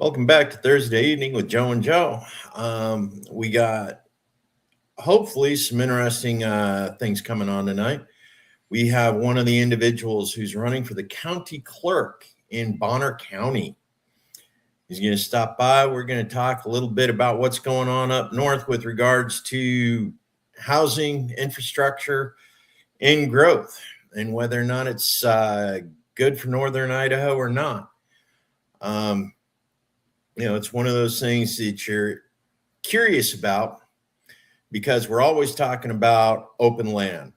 Welcome back to Thursday evening with Joe and Joe. We got hopefully some interesting things coming on tonight. We have one of the individuals who's running for the county clerk in Bonner County. He's going to stop by. We're going to talk a little bit about what's going on up north with regards to housing, infrastructure, and growth, and whether or not it's good for Northern Idaho or not. It's one of those things that you're curious about because we're always talking about open land,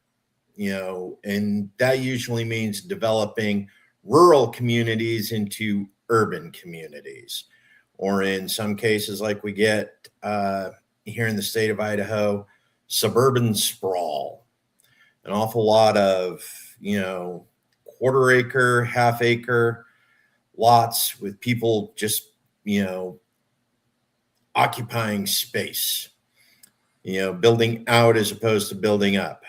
and that usually means developing rural communities into urban communities, or in some cases, like we get here in the state of Idaho, suburban sprawl. An awful lot of, quarter acre, half acre lots with people just occupying space, building out as opposed to building up.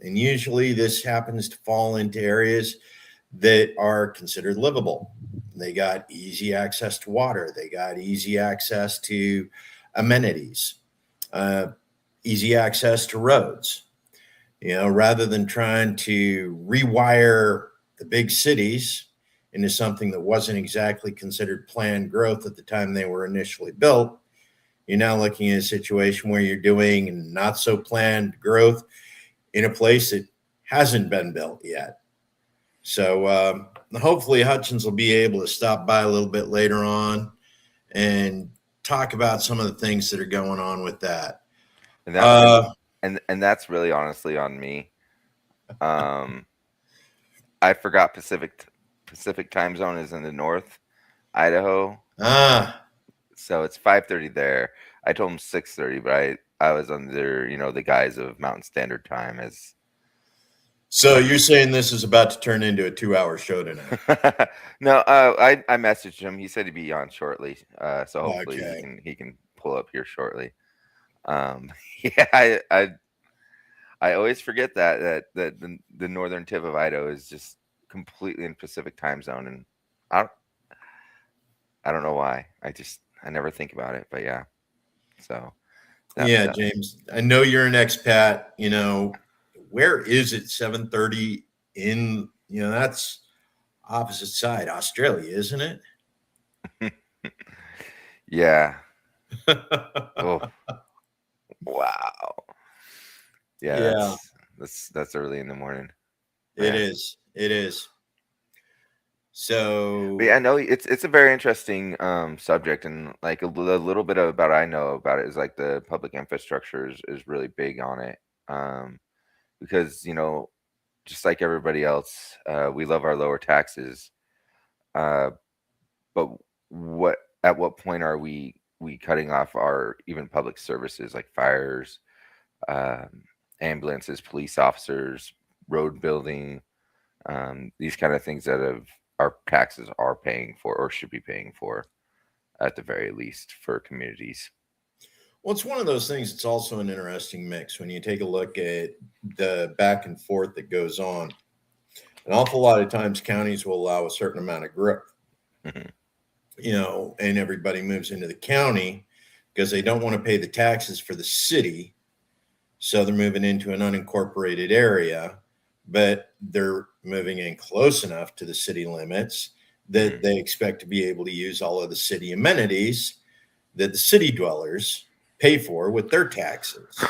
And usually this happens to fall into areas that are considered livable. They got easy access to water. They got easy access to amenities, easy access to roads, rather than trying to rewire the big cities into something that wasn't exactly considered planned growth at the time they were initially built. You're now looking at a situation where you're doing not so planned growth in a place that hasn't been built yet. So hopefully Hutchins will be able to stop by a little bit later on and talk about some of the things that are going on with that. And that's really honestly on me. I forgot Pacific time zone is in the North Idaho. So it's 5:30 there. I told him 6:30, but I was under, the guise of Mountain Standard Time as. So you're saying this is about to turn into a 2-hour show tonight? No, I messaged him. He said he'd be on shortly. So hopefully he can pull up here shortly. Yeah, I always forget that the northern tip of Idaho is just completely in Pacific time zone, and I don't know why. I never think about it, but yeah. So James, I know you're an expat. Where is it? 7:30 in that's opposite side Australia, isn't it? Yeah. Oh, wow. Yeah. That's early in the morning. It is. So but yeah, no, it's a very interesting subject, and like a little bit about I know about it is like the public infrastructure is really big on it, because just like everybody else, we love our lower taxes, but at what point are we cutting off our even public services like fires, ambulances, police officers, road building, these kind of things that our taxes are paying for or should be paying for at the very least for communities? Well, it's one of those things. It's also an interesting mix when you take a look at the back and forth that goes on. An awful lot of times counties will allow a certain amount of growth, and everybody moves into the county because they don't want to pay the taxes for the city. So they're moving into an unincorporated area, but they're moving in close enough to the city limits that they expect to be able to use all of the city amenities that the city dwellers pay for with their taxes.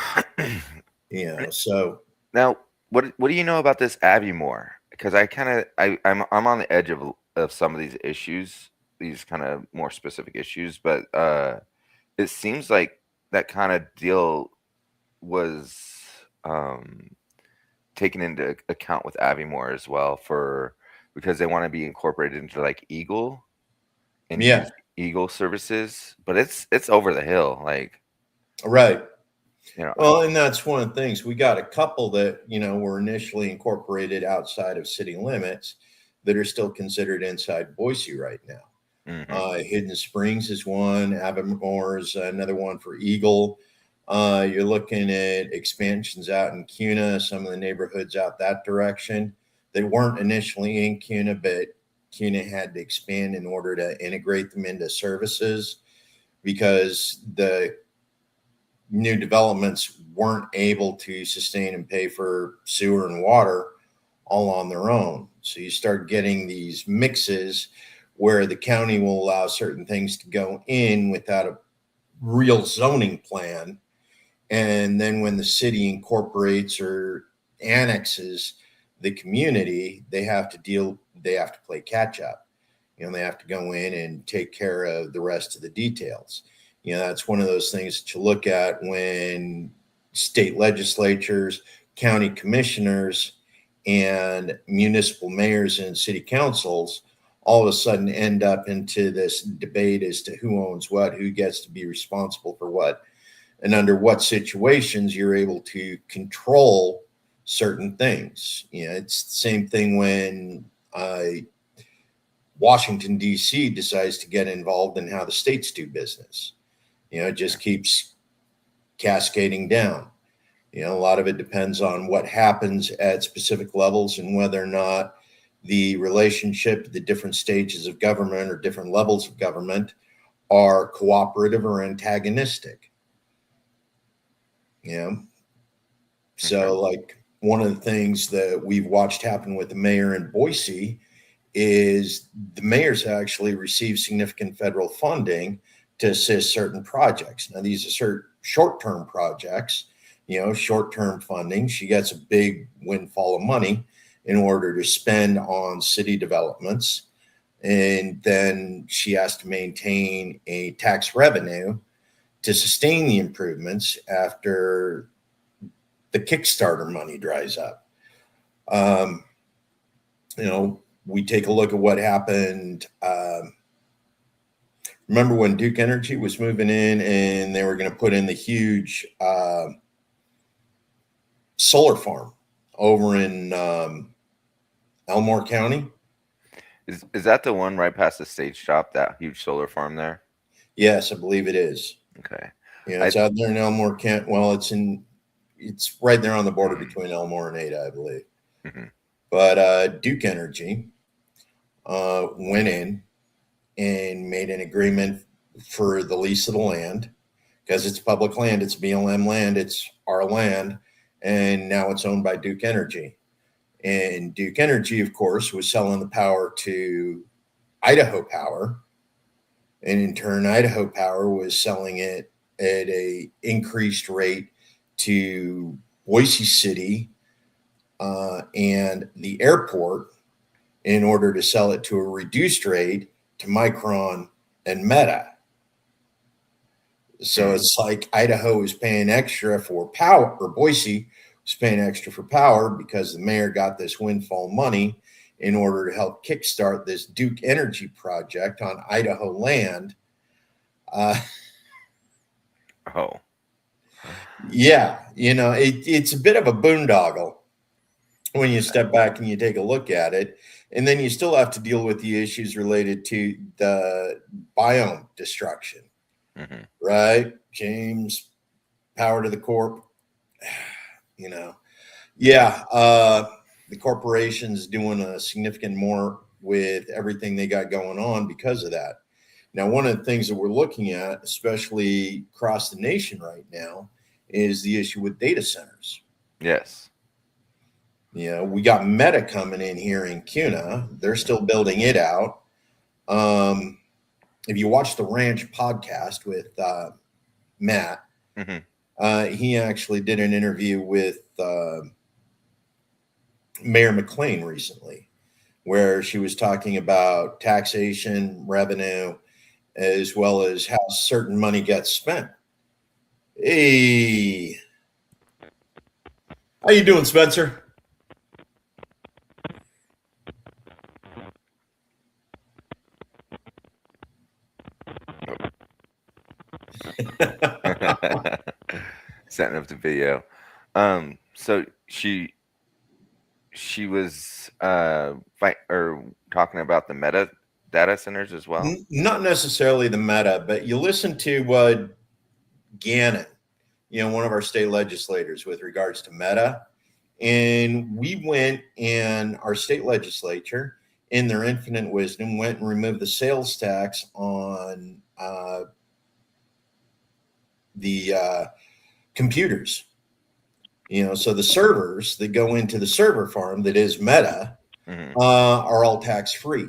So now what do you know about this Aviemore? Because I'm on the edge of some of these issues, these kind of more specific issues, but it seems like that kind of deal was taken into account with Aviemore as well, because they want to be incorporated into like Eagle and use Eagle services, but it's over the hill, like, right. Well, and that's one of the things. We got a couple that were initially incorporated outside of city limits that are still considered inside Boise right now. Hidden Springs is one. Aviemore is another one for Eagle. You're looking at expansions out in Kuna, some of the neighborhoods out that direction that weren't initially in Kuna, but CUNA had to expand in order to integrate them into services because the new developments weren't able to sustain and pay for sewer and water all on their own. So you start getting these mixes where the county will allow certain things to go in without a real zoning plan. And then when the city incorporates or annexes the community, they have to play catch up. They have to go in and take care of the rest of the details. That's one of those things that you look at when state legislatures, county commissioners, and municipal mayors and city councils all of a sudden end up into this debate as to who owns what, who gets to be responsible for what, and under what situations you're able to control certain things. It's the same thing when Washington, D.C. decides to get involved in how the states do business. It just keeps cascading down. A lot of it depends on what happens at specific levels and whether or not the relationship, the different stages of government or different levels of government are cooperative or antagonistic. So like one of the things that we've watched happen with the mayor in Boise is the mayor's actually received significant federal funding to assist certain projects. Now, these are short-term projects, short-term funding. She gets a big windfall of money in order to spend on city developments. And then she has to maintain a tax revenue to sustain the improvements after the Kickstarter money dries up. We take a look at what happened. Remember when Duke Energy was moving in and they were going to put in the huge solar farm over in Elmore County? Is that the one right past the stage shop, that huge solar farm there? Yes, I believe it is. Okay. It's out there in Elmore County. Well, it's right there on the border between Elmore and Ada, I believe. Mm-hmm. But Duke Energy went in and made an agreement for the lease of the land because it's public land. It's BLM land. It's our land. And now it's owned by Duke Energy. And Duke Energy, of course, was selling the power to Idaho Power. And in turn, Idaho Power was selling it at a increased rate to Boise City and the airport in order to sell it to a reduced rate to Micron and Meta. So it's like Idaho is paying extra for power, or Boise was paying extra for power because the mayor got this windfall money in order to help kickstart this Duke Energy project on Idaho land. Yeah, it's a bit of a boondoggle when you step back and you take a look at it. And then you still have to deal with the issues related to the biome destruction, right? James, power to the corp, the corporation's doing a significant more with everything they got going on because of that. Now, one of the things that we're looking at, especially across the nation right now, is the issue with data centers. Yes. We got Meta coming in here in CUNA. They're still building it out. If you watch the Ranch podcast with Matt, he actually did an interview with Mayor McLean recently, where she was talking about taxation, revenue, as well as how certain money gets spent. Hey, how you doing, Spencer? Setting up the video. So she was talking about the Meta data centers as well. Not necessarily the Meta, but you listen to Gannon, one of our state legislators, with regards to Meta, and we went in our state legislature in their infinite wisdom, went and removed the sales tax on the computers. So the servers that go into the server farm that is Meta are all tax free,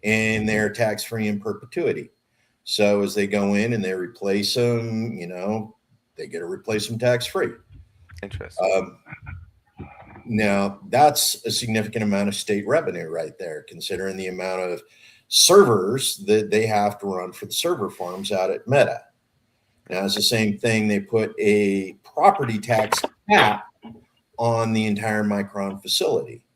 and they're tax free in perpetuity. So as they go in and they replace them, they get to replace them tax free. Interesting. Now that's a significant amount of state revenue right there, considering the amount of servers that they have to run for the server farms out at Meta. Now it's the same thing. They put a property tax cap on the entire Micron facility.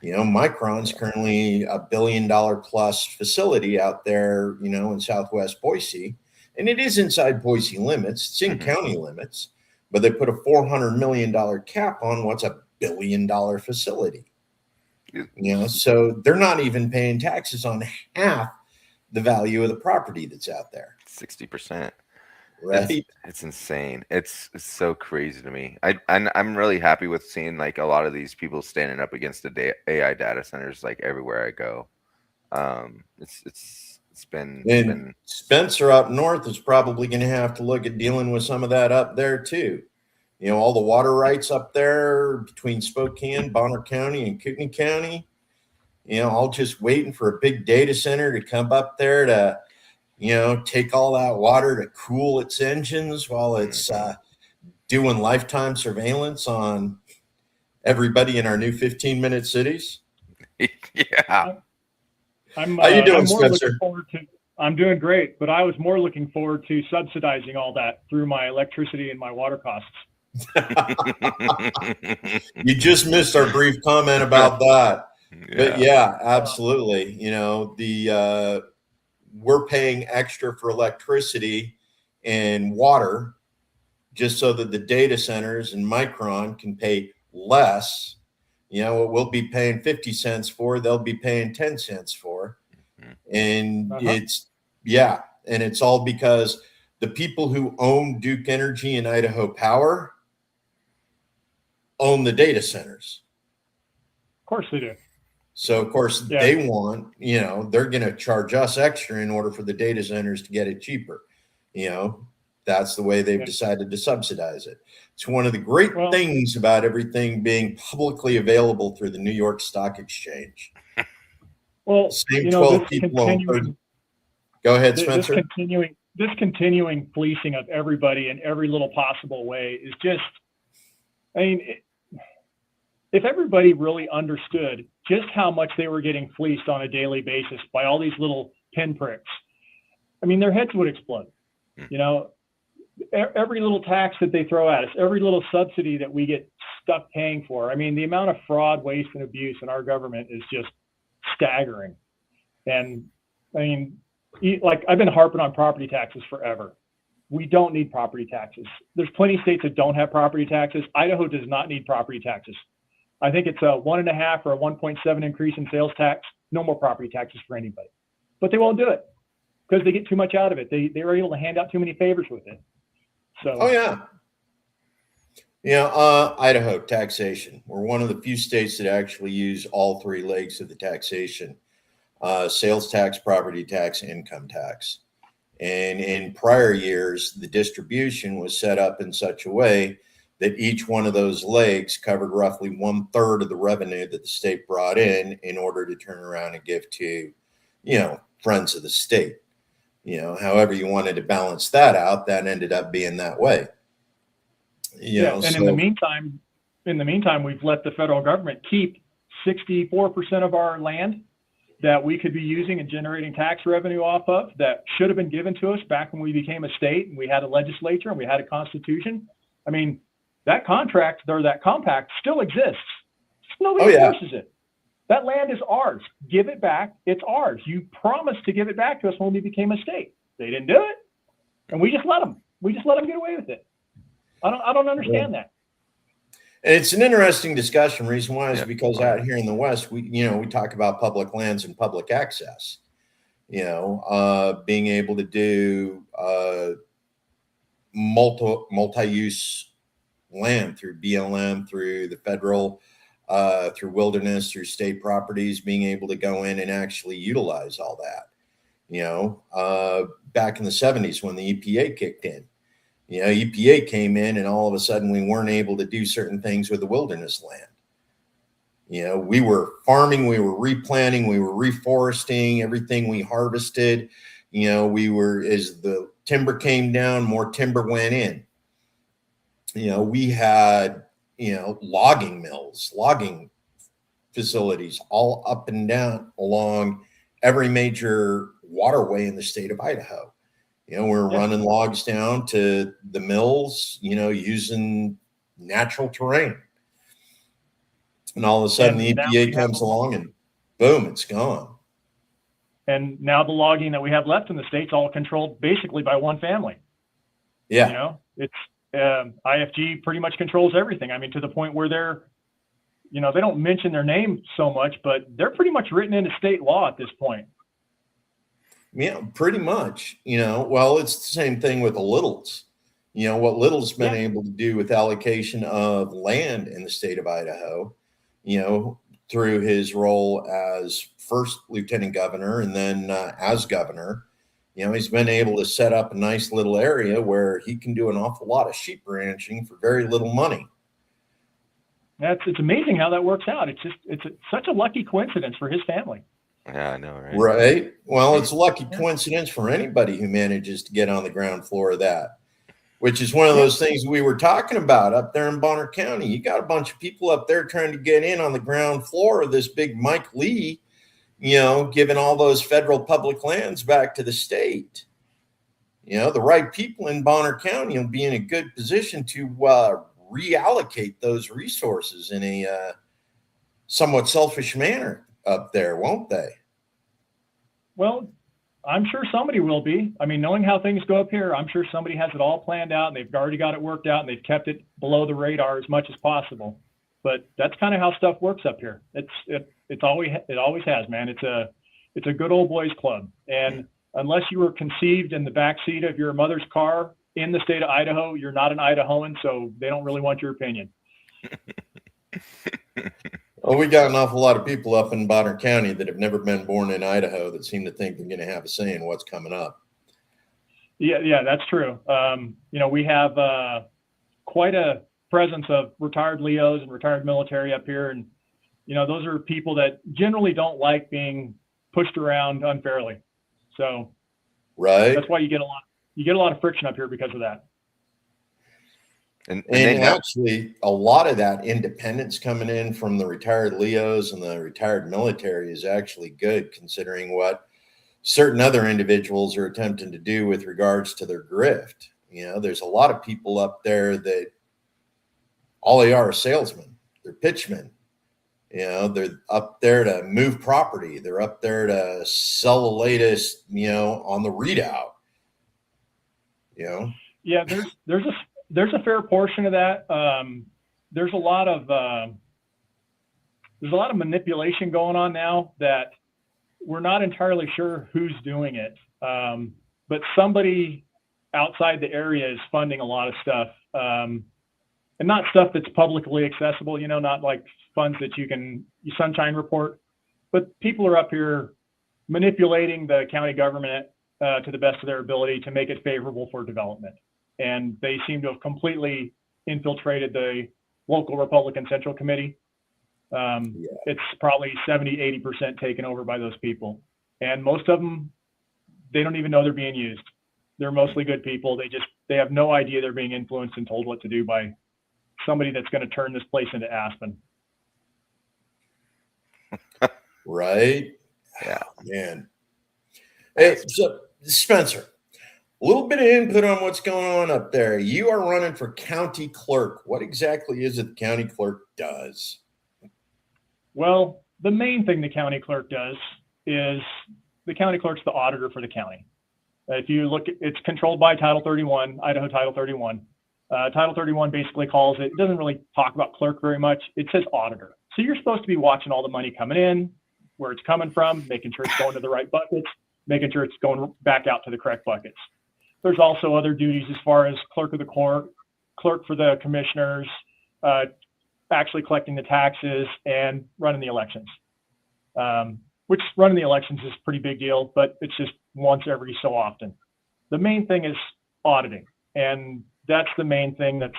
Micron's currently $1 billion plus facility out there, in Southwest Boise, and it is inside Boise limits. It's in county limits, but they put a $400 million cap on what's a $1 billion facility. So they're not even paying taxes on half the value of the property that's out there. 60%. Right. It's insane. It's so crazy to me. I'm really happy with seeing like a lot of these people standing up against the AI data centers like everywhere I go. It's been Spencer up north is probably going to have to look at dealing with some of that up there too. All the water rights up there between Spokane, Bonner County, and Kootenai County. All just waiting for a big data center to come up there to take all that water to cool its engines while it's doing lifetime surveillance on everybody in our new 15-minute cities. Yeah. How you doing, Spencer? I'm doing great, but I was more looking forward to subsidizing all that through my electricity and my water costs. You just missed our brief comment about that. Yeah. But yeah, absolutely. We're paying extra for electricity and water just so that the data centers and Micron can pay less. What we'll be paying 50 cents for, they'll be paying 10 cents for. And it's all because the people who own Duke Energy and Idaho Power own the data centers. Of course they do. So, of course, they want, they're going to charge us extra in order for the data centers to get it cheaper. That's the way they've decided to subsidize it. It's one of the great things about everything being publicly available through the New York Stock Exchange. Well, same 12 people. Go ahead, Spencer. This continuing fleecing of everybody in every little possible way is just, if everybody really understood just how much they were getting fleeced on a daily basis by all these little pinpricks, their heads would explode. Every little tax that they throw at us, every little subsidy that we get stuck paying for. The amount of fraud, waste, and abuse in our government is just staggering. And like I've been harping on property taxes forever. We don't need property taxes. There's plenty of states that don't have property taxes. Idaho does not need property taxes. I think it's a 1.5 or a 1.7 increase in sales tax. No more property taxes for anybody. But they won't do it because they get too much out of it. They were able to hand out too many favors with it. So. Oh yeah. Idaho taxation. We're one of the few states that actually use all three legs of the taxation: sales tax, property tax, income tax. And in prior years, the distribution was set up in such a way that each one of those legs covered roughly 1/3 of the revenue that the state brought in order to turn around and give to, friends of the state. However you wanted to balance that out, that ended up being that way. In the meantime, we've let the federal government keep 64% of our land that we could be using and generating tax revenue off of that should have been given to us back when we became a state and we had a legislature and we had a constitution. That contract or that compact still exists. Just nobody enforces it. That land is ours. Give it back. It's ours. You promised to give it back to us when we became a state. They didn't do it, and we just let them. We just let them get away with it. I don't understand that. And it's an interesting discussion. Reason why is because out here in the West, we talk about public lands and public access. Being able to do multi-use land through BLM, through the federal through wilderness, through state properties, being able to go in and actually utilize all that. Back in the 70s when the EPA kicked in, EPA came in and all of a sudden we weren't able to do certain things with the wilderness land. We were farming, we were replanting, we were reforesting everything we harvested. We were, as the timber came down, more timber went in. We had, logging mills, logging facilities all up and down along every major waterway in the state of Idaho. We're running logs down to the mills, using natural terrain. And all of a sudden the EPA comes along and boom, it's gone. And now the logging that we have left in the state's all controlled basically by one family. Yeah. It's IFG pretty much controls everything. I mean, to the point where they're, they don't mention their name so much, but they're pretty much written into state law at this point. Yeah, pretty much. Well, it's the same thing with the Littles. What Little's been able to do with allocation of land in the state of Idaho, through his role as first lieutenant governor and then as governor, he's been able to set up a nice little area where he can do an awful lot of sheep ranching for very little money. It's amazing how that works out. It's such a lucky coincidence for his family. Yeah, I know, right? Right. Well, it's a lucky coincidence for anybody who manages to get on the ground floor of that, which is one of those things we were talking about up there in Bonner County. You got a bunch of people up there trying to get in on the ground floor of this big Mike Lee, giving all those federal public lands back to the state. The right people in Bonner County will be in a good position to reallocate those resources in a somewhat selfish manner up there, won't they? Well, I'm sure somebody will be. I mean, knowing how things go up here, I'm sure somebody has it all planned out and they've already got it worked out and they've kept it below the radar as much as possible. But that's kind of how stuff works up here. It always has, man. It's a good old boys club. And unless you were conceived in the back seat of your mother's car in the state of Idaho, you're not an Idahoan, so they don't really want your opinion. Well, we got an awful lot of people up in Bonner County that have never been born in Idaho that seem to think they're going to have a say in what's coming up. Yeah, that's true. We have quite a presence of retired LEOs and retired military up here. And, those are people that generally don't like being pushed around unfairly. So right. That's why you get a lot of friction up here because of that. And actually, a lot of that independence coming in from the retired LEOs and the retired military is actually good, considering what certain other individuals are attempting to do with regards to their grift. There's a lot of people up there that all they are salesmen. They're pitchmen. They're up there to move property. They're up there to sell the latest, on the readout. Yeah, there's a fair portion of that. There's a lot of manipulation going on now that we're not entirely sure who's doing it. But somebody outside the area is funding a lot of stuff, and not stuff that's publicly accessible. Not like funds that you sunshine report. But people are up here manipulating the county government to the best of their ability to make it favorable for development. And they seem to have completely infiltrated the local Republican Central Committee. It's probably 70-80% taken over by those people. And most of them, they don't even know they're being used. They're mostly good people. They have no idea they're being influenced and told what to do by somebody that's going to turn this place into Aspen. Right? Yeah. Man. Hey, so Spencer, a little bit of input on what's going on up there. You are running for county clerk. What exactly is it the county clerk does? Well, the main thing the county clerk does is the county clerk's the auditor for the county. If you look, it's controlled by Title 31, Idaho Title 31. Title 31 basically calls it doesn't really talk about clerk very much. It says auditor. So you're supposed to be watching all the money coming in, where it's coming from, making sure it's going to the right buckets, making sure it's going back out to the correct buckets. There's also other duties as far as clerk of the court, clerk for the commissioners, actually collecting the taxes and running the elections. Which running the elections is a pretty big deal, but it's just once every so often. The main thing is auditing, and that's the main thing that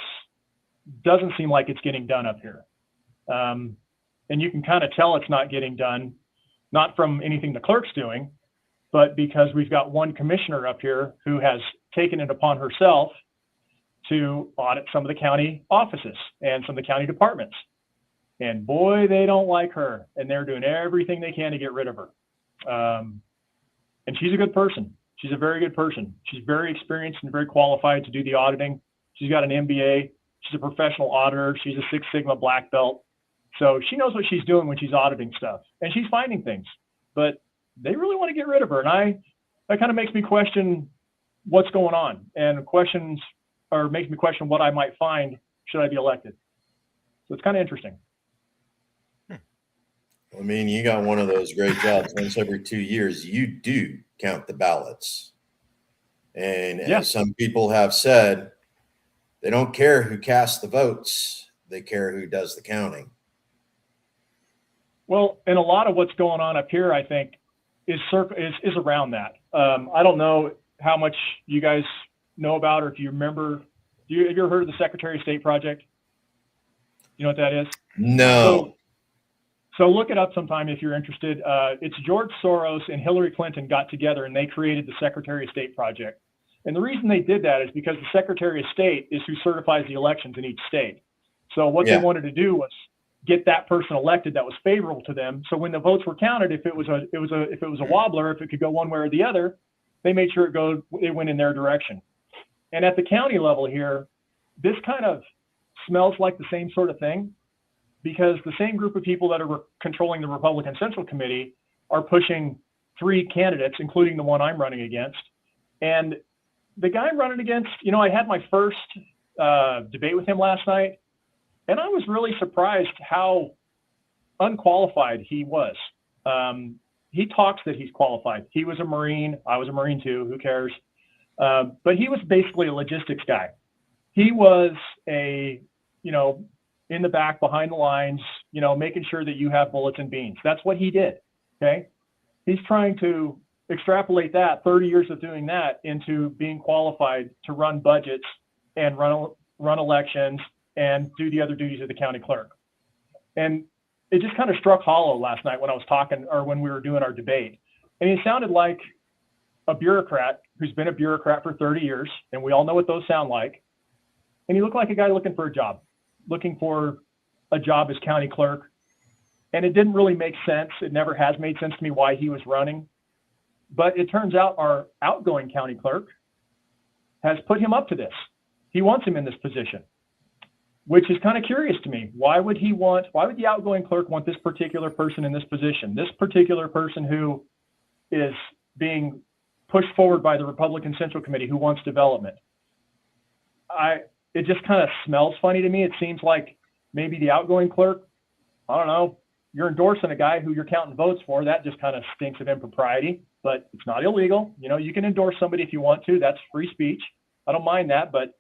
doesn't seem like it's getting done up here. And you can kind of tell it's not getting done, not from anything the clerk's doing, but because we've got one commissioner up here who has taken it upon herself to audit some of the county offices and some of the county departments. And boy, they don't like her, and they're doing everything they can to get rid of her. And she's a good person. She's a very good person. She's very experienced and very qualified to do the auditing. She's got an MBA. She's a professional auditor. She's a Six Sigma black belt. So she knows what she's doing when she's auditing stuff, and she's finding things. But they really want to get rid of her, and that kind of makes me question what's going on, and makes me question what I might find should I be elected. So it's kind of interesting. I mean, you got one of those great jobs. Once every 2 years, you do count the ballots. And as some people have said, they don't care who casts the votes. They care who does the counting. Well, and a lot of what's going on up here, I think, is around that. I don't know how much you guys know about, or if you remember. Have you ever heard of the Secretary of State project? You know what that is? No. So look it up sometime if you're interested. It's George Soros and Hillary Clinton got together and they created the Secretary of State project. And the reason they did that is because the Secretary of State is who certifies the elections in each state. So what they wanted to do was get that person elected that was favorable to them. So when the votes were counted, if it was a wobbler, if it could go one way or the other, they made sure it went in their direction. And at the county level here, this kind of smells like the same sort of thing, because the same group of people that are controlling the Republican Central Committee are pushing 3 candidates, including the one I'm running against. And the guy I'm running against, I had my first debate with him last night, and I was really surprised how unqualified he was. He talks that he's qualified. He was a Marine. I was a Marine too. Who cares? But he was basically a logistics guy. He was in the back, behind the lines, making sure that you have bullets and beans. That's what he did, okay? He's trying to extrapolate that, 30 years of doing that, into being qualified to run budgets and run elections and do the other duties of the county clerk. And it just kind of struck hollow last night when I was talking, or when we were doing our debate. And he sounded like a bureaucrat who's been a bureaucrat for 30 years, and we all know what those sound like. And he looked like a guy looking for a job as county clerk. And it didn't really make sense. It never has made sense to me why he was running. But it turns out our outgoing county clerk has put him up to this. He wants him in this position, which is kind of curious to me. Why would the outgoing clerk want this particular person in this position? This particular person who is being pushed forward by the Republican Central Committee, who wants development. It just kind of smells funny to me. It seems like maybe the outgoing clerk, I don't know, you're endorsing a guy who you're counting votes for. That just kind of stinks of impropriety, but it's not illegal. You can endorse somebody if you want to. That's free speech. I don't mind that, but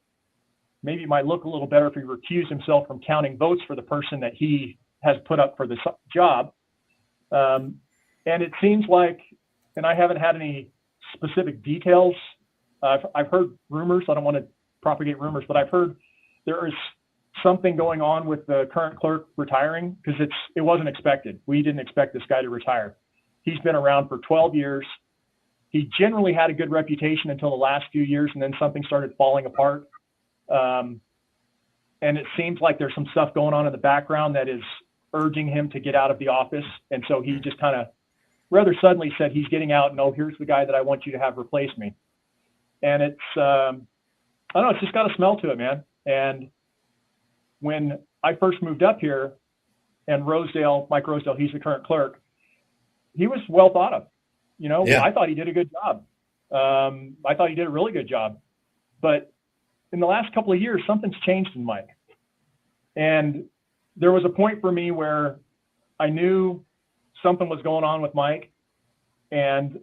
maybe it might look a little better if he recused himself from counting votes for the person that he has put up for this job. And it seems like, and I haven't had any specific details. I've heard rumors. I don't want to propagate rumors, but I've heard there is something going on with the current clerk retiring, because it wasn't expected. We didn't expect this guy to retire. He's been around for 12 years. He generally had a good reputation until the last few years, and then something started falling apart. And it seems like there's some stuff going on in the background that is urging him to get out of the office. And so he just kind of rather suddenly said he's getting out, and here's the guy that I want you to have replace me. And it's, I don't know, it's just got a smell to it, man. And when I first moved up here, and Mike Rosedale, he's the current clerk, he was well thought of. I thought he did a good job. I thought he did a really good job. But in the last couple of years, something's changed in Mike. And there was a point for me where I knew something was going on with Mike, and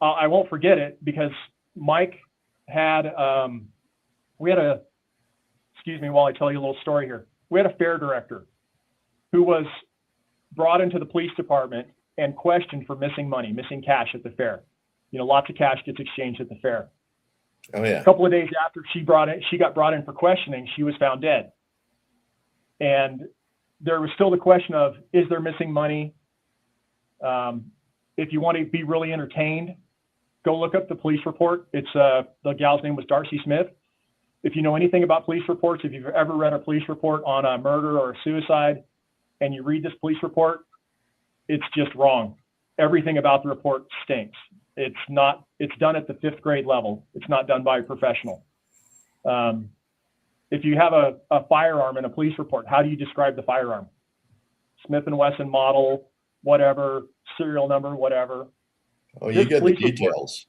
I won't forget it, because Mike had, excuse me while I tell you a little story here. we had a fair director who was brought into the police department and questioned for missing money, missing cash at the fair. Lots of cash gets exchanged at the fair. Oh yeah. A couple of days after she got brought in for questioning, she was found dead. And there was still the question of, is there missing money? If you want to be really entertained, go look up the police report. It's the gal's name was Darcy Smith. If you know anything about police reports, if you've ever read a police report on a murder or a suicide, and you read this police report, it's just wrong. Everything about the report stinks. It's done at the 5th grade level. It's not done by a professional. If you have a firearm in a police report, how do you describe the firearm? Smith & Wesson model, whatever, serial number, whatever. Oh, you get the details.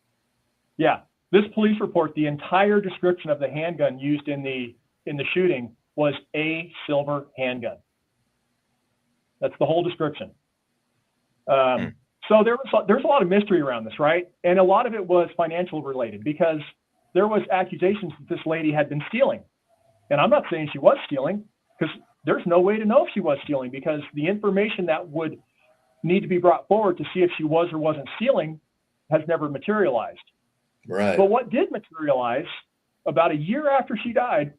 Yeah. This police report, the entire description of the handgun used in the shooting was a silver handgun. That's the whole description. So there's a lot of mystery around this, right? And a lot of it was financial related because there was accusations that this lady had been stealing. And I'm not saying she was stealing because there's no way to know if she was stealing because the information that would need to be brought forward to see if she was or wasn't stealing has never materialized. Right. But what did materialize about a year after she died,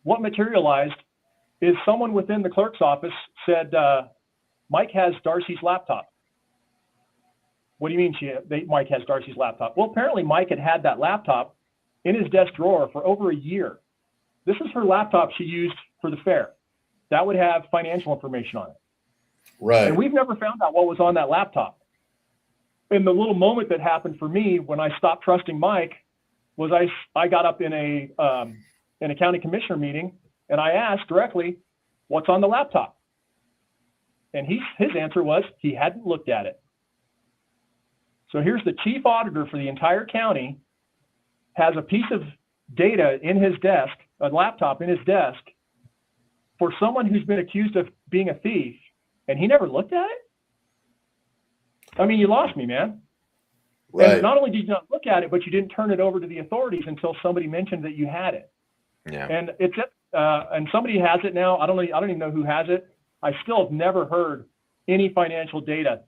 what materialized is someone within the clerk's office said, Mike has Darcy's laptop. What do you mean Mike has Darcy's laptop? Well, apparently Mike had that laptop in his desk drawer for over a year. This is her laptop she used for the fair. That would have financial information on it. Right. And we've never found out what was on that laptop. And the little moment that happened for me when I stopped trusting Mike was I got up in a county commissioner meeting and I asked directly, what's on the laptop? And his answer was he hadn't looked at it. So here's the chief auditor for the entire county has a piece of data in his desk, a laptop in his desk for someone who's been accused of being a thief, and he never looked at it? I mean, you lost me, man. Right. And not only did you not look at it, but you didn't turn it over to the authorities until somebody mentioned that you had it. Yeah. And and somebody has it now. I don't even know who has it. I still have never heard any financial data.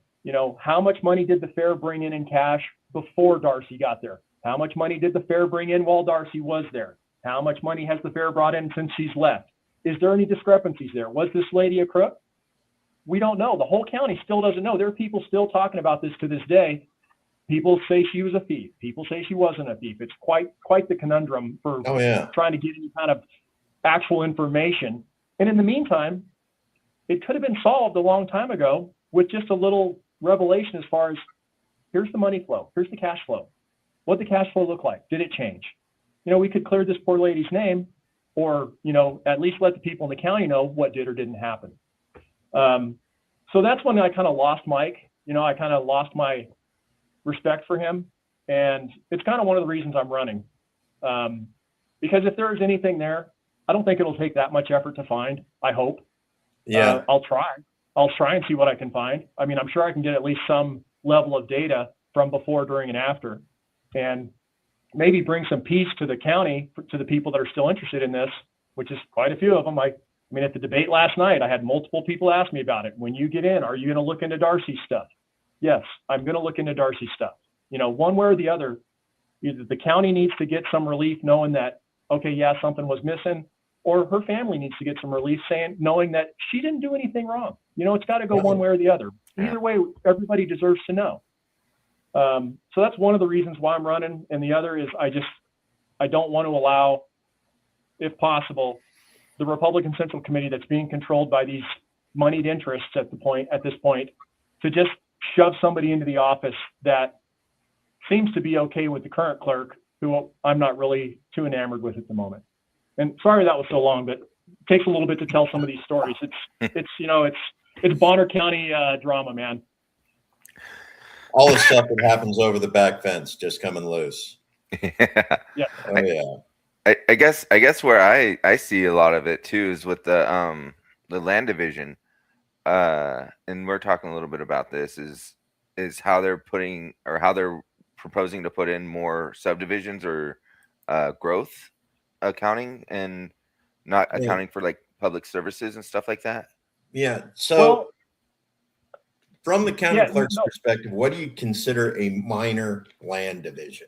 How much money did the fair bring in cash before Darcy got there? How much money did the fair bring in while Darcy was there? How much money has the fair brought in since she's left? Is there any discrepancies there? Was this lady a crook? We don't know. The whole county still doesn't know. There are people still talking about this to this day. People say she was a thief. People say she wasn't a thief. It's quite the conundrum for trying to get any kind of actual information. And in the meantime, it could have been solved a long time ago with just a little revelation as far as here's the money flow, here's the cash flow. What did the cash flow look like? Did it change? We could clear this poor lady's name or, at least let the people in the county know what did or didn't happen. So that's when I kind of lost Mike. I kind of lost my respect for him. And it's kind of one of the reasons I'm running. Because if there is anything there, I don't think it'll take that much effort to find, I hope. Yeah. I'll try and see what I can find. I mean, I'm sure I can get at least some level of data from before, during, and after, and maybe bring some peace to the county, to the people that are still interested in this, which is quite a few of them. I mean, at the debate last night, I had multiple people ask me about it. When you get in, are you going to look into Darcy's stuff? Yes, I'm going to look into Darcy's stuff. One way or the other, either the county needs to get some relief knowing that, okay, yeah, something was missing, or her family needs to get some relief knowing that she didn't do anything wrong. It's got to go one way or the other. Either way, everybody deserves to know. So that's one of the reasons why I'm running. And the other is I don't want to allow, if possible, the Republican Central Committee that's being controlled by these moneyed interests at this point to just shove somebody into the office that seems to be okay with the current clerk, who I'm not really too enamored with at the moment. And sorry that was so long, but it takes a little bit to tell some of these stories. It's Bonner County drama, man. All the stuff that happens over the back fence just coming loose. Yeah. Oh yeah. I guess where I see a lot of it too is with the land division. And we're talking a little bit about this is how they're proposing to put in more subdivisions or growth accounting and not accounting for like public services and stuff like that? Yeah. So Well, from the county yeah, clerk's no. perspective, what do you consider a minor land division?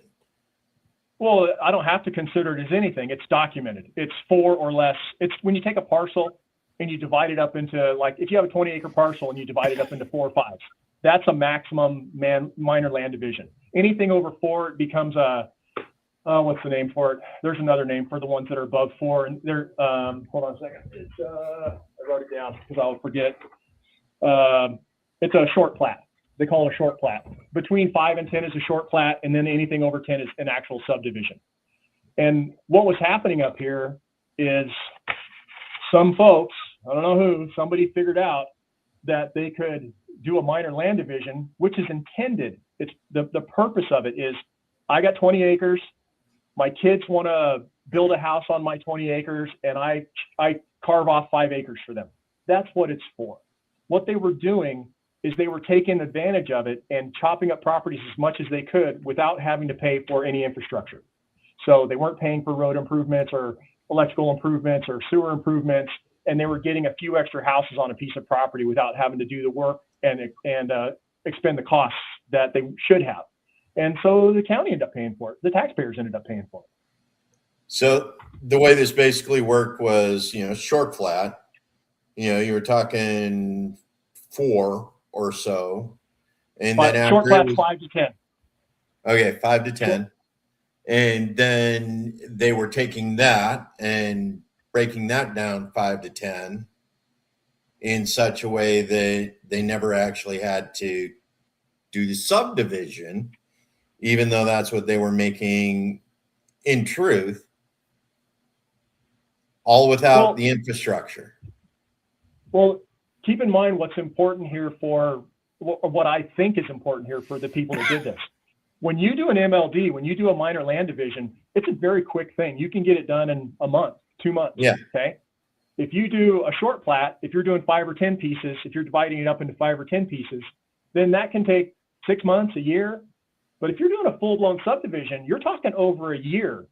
Well, I don't have to consider it as anything. It's documented. It's 4 or less. It's when you take a parcel and you divide it up into, like, if you have a 20-acre parcel and you divide it up into 4 or 5, that's a maximum minor land division. Anything over 4, it becomes a, what's the name for it? There's another name for the ones that are above 4. And they're, hold on a second. It's, I wrote it down because I'll forget. It's a short plat. They call it a short plat. Between 5 and 10 is a short plat, and then anything over 10 is an actual subdivision. And what was happening up here is some folks, I don't know who, somebody figured out that they could do a minor land division, which is intended. It's the purpose of it is, I got 20 acres. My kids want to build a house on my 20 acres, and I carve off 5 acres for them. That's what it's for. What they were doing is they were taking advantage of it and chopping up properties as much as they could without having to pay for any infrastructure. So they weren't paying for road improvements or electrical improvements or sewer improvements, and they were getting a few extra houses on a piece of property without having to do the work and expend the costs that they should have. And so the county ended up paying for it. The taxpayers ended up paying for it. So the way this basically worked was, short plat, you were talking 4 or so, and But then short after plat's 5 to 10. Okay, 5 to 10, and then they were taking that and breaking that down 5 to 10 in such a way that they never actually had to do the subdivision, even though that's what they were making in truth, all without the infrastructure. Well, keep in mind what's important here for what I think is important here for the people that did this. When you do an MLD, when you do a minor land division, it's a very quick thing. You can get it done in a month, 2 months. Yeah. Okay. If you do a short plat, if you're doing 5 or 10 pieces, if you're dividing it up into 5 or 10 pieces, then that can take 6 months, a year. But if you're doing a full-blown subdivision, you're talking over a year.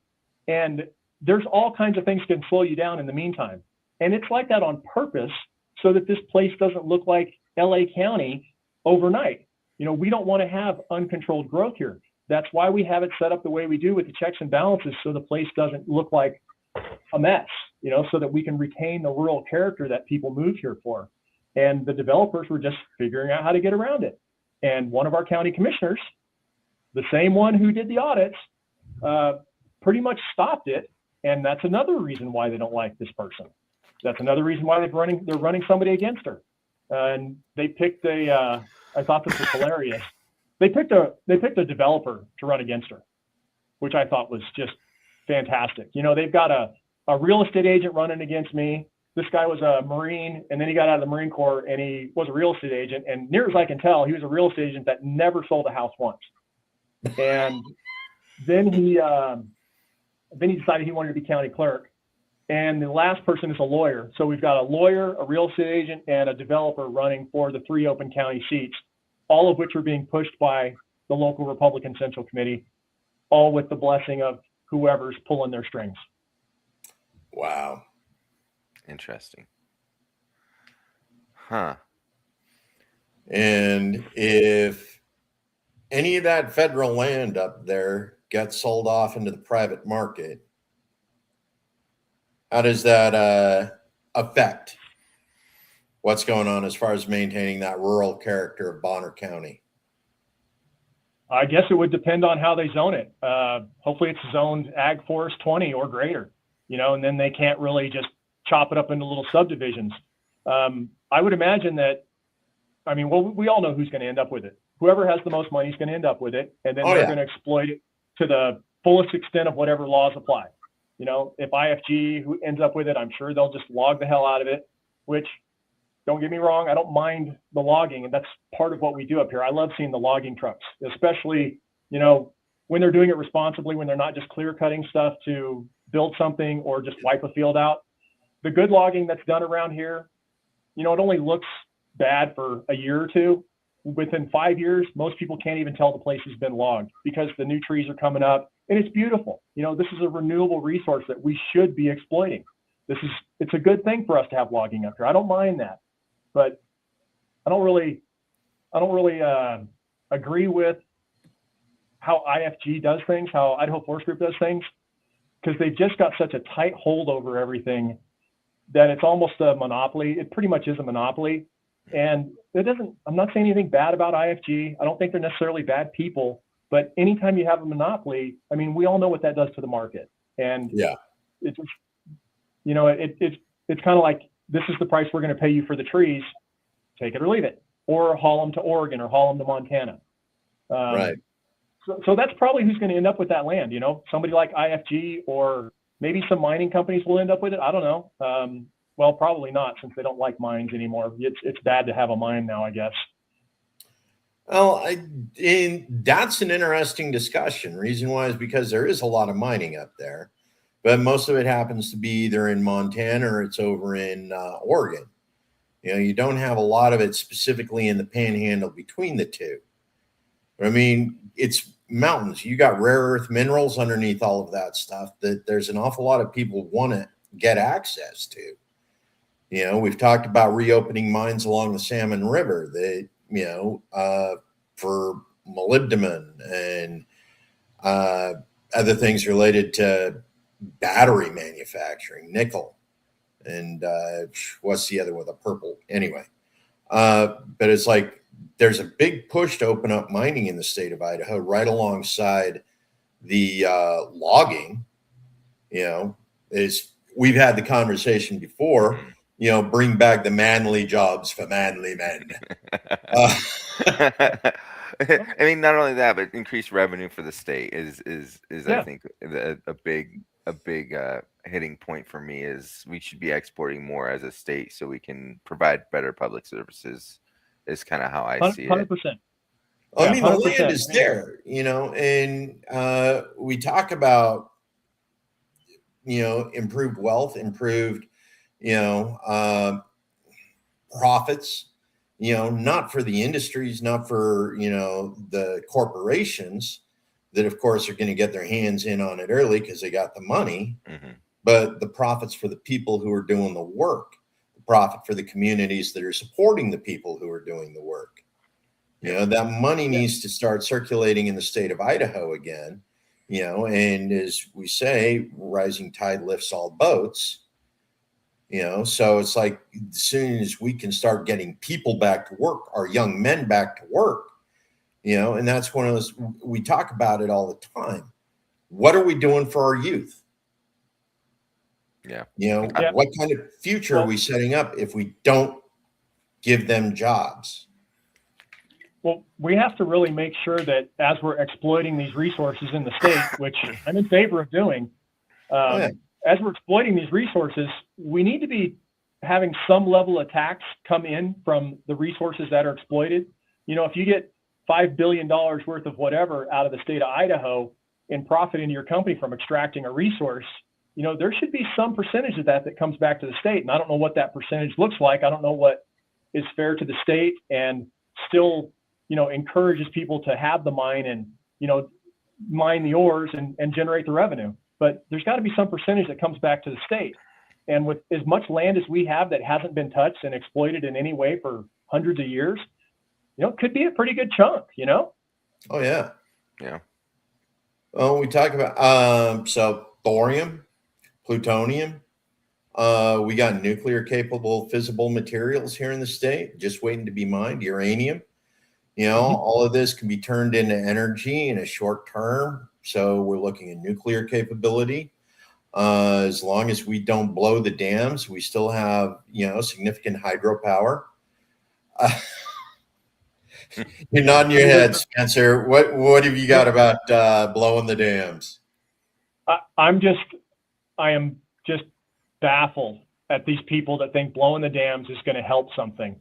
And there's all kinds of things can slow you down in the meantime. And it's like that on purpose, so that this place doesn't look like LA County overnight. We don't want to have uncontrolled growth here. That's why we have it set up the way we do with the checks and balances, so the place doesn't look like a mess, so that we can retain the rural character that people move here for. And the developers were just figuring out how to get around it. And one of our county commissioners, the same one who did the audits, pretty much stopped it. And that's another reason why they don't like this person. That's another reason why they're running somebody against her. And they picked I thought this was hilarious. They picked a developer to run against her, which I thought was just fantastic. They've got a real estate agent running against me. This guy was a Marine, and then he got out of the Marine Corps, and he was a real estate agent. And near as I can tell, he was a real estate agent that never sold a house once. And then he decided he wanted to be county clerk. And the last person is a lawyer. So we've got a lawyer, a real estate agent, and a developer running for the 3 open county seats, all of which are being pushed by the local Republican Central Committee, all with the blessing of whoever's pulling their strings. Wow. Interesting. Huh. And if any of that federal land up there gets sold off into the private market, how does that affect what's going on as far as maintaining that rural character of Bonner County? I guess it would depend on how they zone it. Hopefully it's zoned Ag Forest 20 or greater, and then they can't really just chop it up into little subdivisions. I would imagine that, we all know who's going to end up with it. Whoever has the most money is going to end up with it, and then they're going to exploit it to the fullest extent of whatever laws apply. If IFG who ends up with it, I'm sure they'll just log the hell out of it, which, don't get me wrong, I don't mind the logging, and that's part of what we do up here. I love seeing the logging trucks, especially, when they're doing it responsibly, when they're not just clear cutting stuff to build something or just wipe a field out. The good logging that's done around here, it only looks bad for a year or two. Within 5 years, most people can't even tell the place has been logged because the new trees are coming up, and it's beautiful. This is a renewable resource that we should be exploiting. it's a good thing for us to have logging up here. I don't mind that, but I don't really agree with how IFG does things, how Idaho Forest Group does things, because they've just got such a tight hold over everything that it's almost a monopoly. It pretty much is a monopoly. And I'm not saying anything bad about IFG. I don't think they're necessarily bad people, but anytime you have a monopoly, I mean, we all know what that does to the market. And it's just, it's kind of like, this is the price we're going to pay you for the trees, take it or leave it, or haul them to Oregon or haul them to Montana. Right. So that's probably who's going to end up with that land. Somebody like IFG, or maybe some mining companies will end up with it. I don't know. Well, probably not, since they don't like mines anymore. It's bad to have a mine now, I guess. Well, that's an interesting discussion. Reason why is because there is a lot of mining up there, but most of it happens to be either in Montana or it's over in Oregon. You don't have a lot of it specifically in the panhandle between the two. I mean, it's mountains. You got rare earth minerals underneath all of that stuff that there's an awful lot of people want to get access to. We've talked about reopening mines along the Salmon River that, for molybdenum and other things related to battery manufacturing, nickel, and what's the other one, the purple? Anyway, but it's like there's a big push to open up mining in the state of Idaho right alongside the logging. We've had the conversation before. Bring back the manly jobs for manly men. I mean, not only that, but increased revenue for the state is I think a big hitting point for me. Is we should be exporting more as a state so we can provide better public services. Is kind of how I see it. 100%. I mean, the land is there, and we talk about improved wealth, improved profits, not for the industries, not for, the corporations that of course are going to get their hands in on it early because they got the money, but the profits for the people who are doing the work, the profit for the communities that are supporting the people who are doing the work. That money needs to start circulating in the state of Idaho again, and as we say, rising tide lifts all boats. So it's like as soon as we can start getting people back to work, our young men back to work, and that's one of those, we talk about it all the time. What are we doing for our youth? What kind of future are we setting up if we don't give them jobs? Well, we have to really make sure that as we're exploiting these resources in the state, which I'm in favor of doing, as we're exploiting these resources, we need to be having some level of tax come in from the resources that are exploited. If you get $5 billion worth of whatever out of the state of Idaho in profit into your company from extracting a resource, there should be some percentage of that comes back to the state. And I don't know what that percentage looks like. I don't know what is fair to the state and still, encourages people to have the mine and, mine the ores and generate the revenue. But there's got to be some percentage that comes back to the state. And with as much land as we have that hasn't been touched and exploited in any way for hundreds of years, it could be a pretty good chunk, Oh, yeah. Yeah. Well, we talk about, so thorium, plutonium, we got nuclear capable fissile materials here in the state, just waiting to be mined, uranium. All of this can be turned into energy in a short term. So we're looking at nuclear capability. As long as we don't blow the dams, we still have, significant hydropower. You're nodding your head, Spencer. What have you got about blowing the dams? I am just baffled at these people that think blowing the dams is going to help something.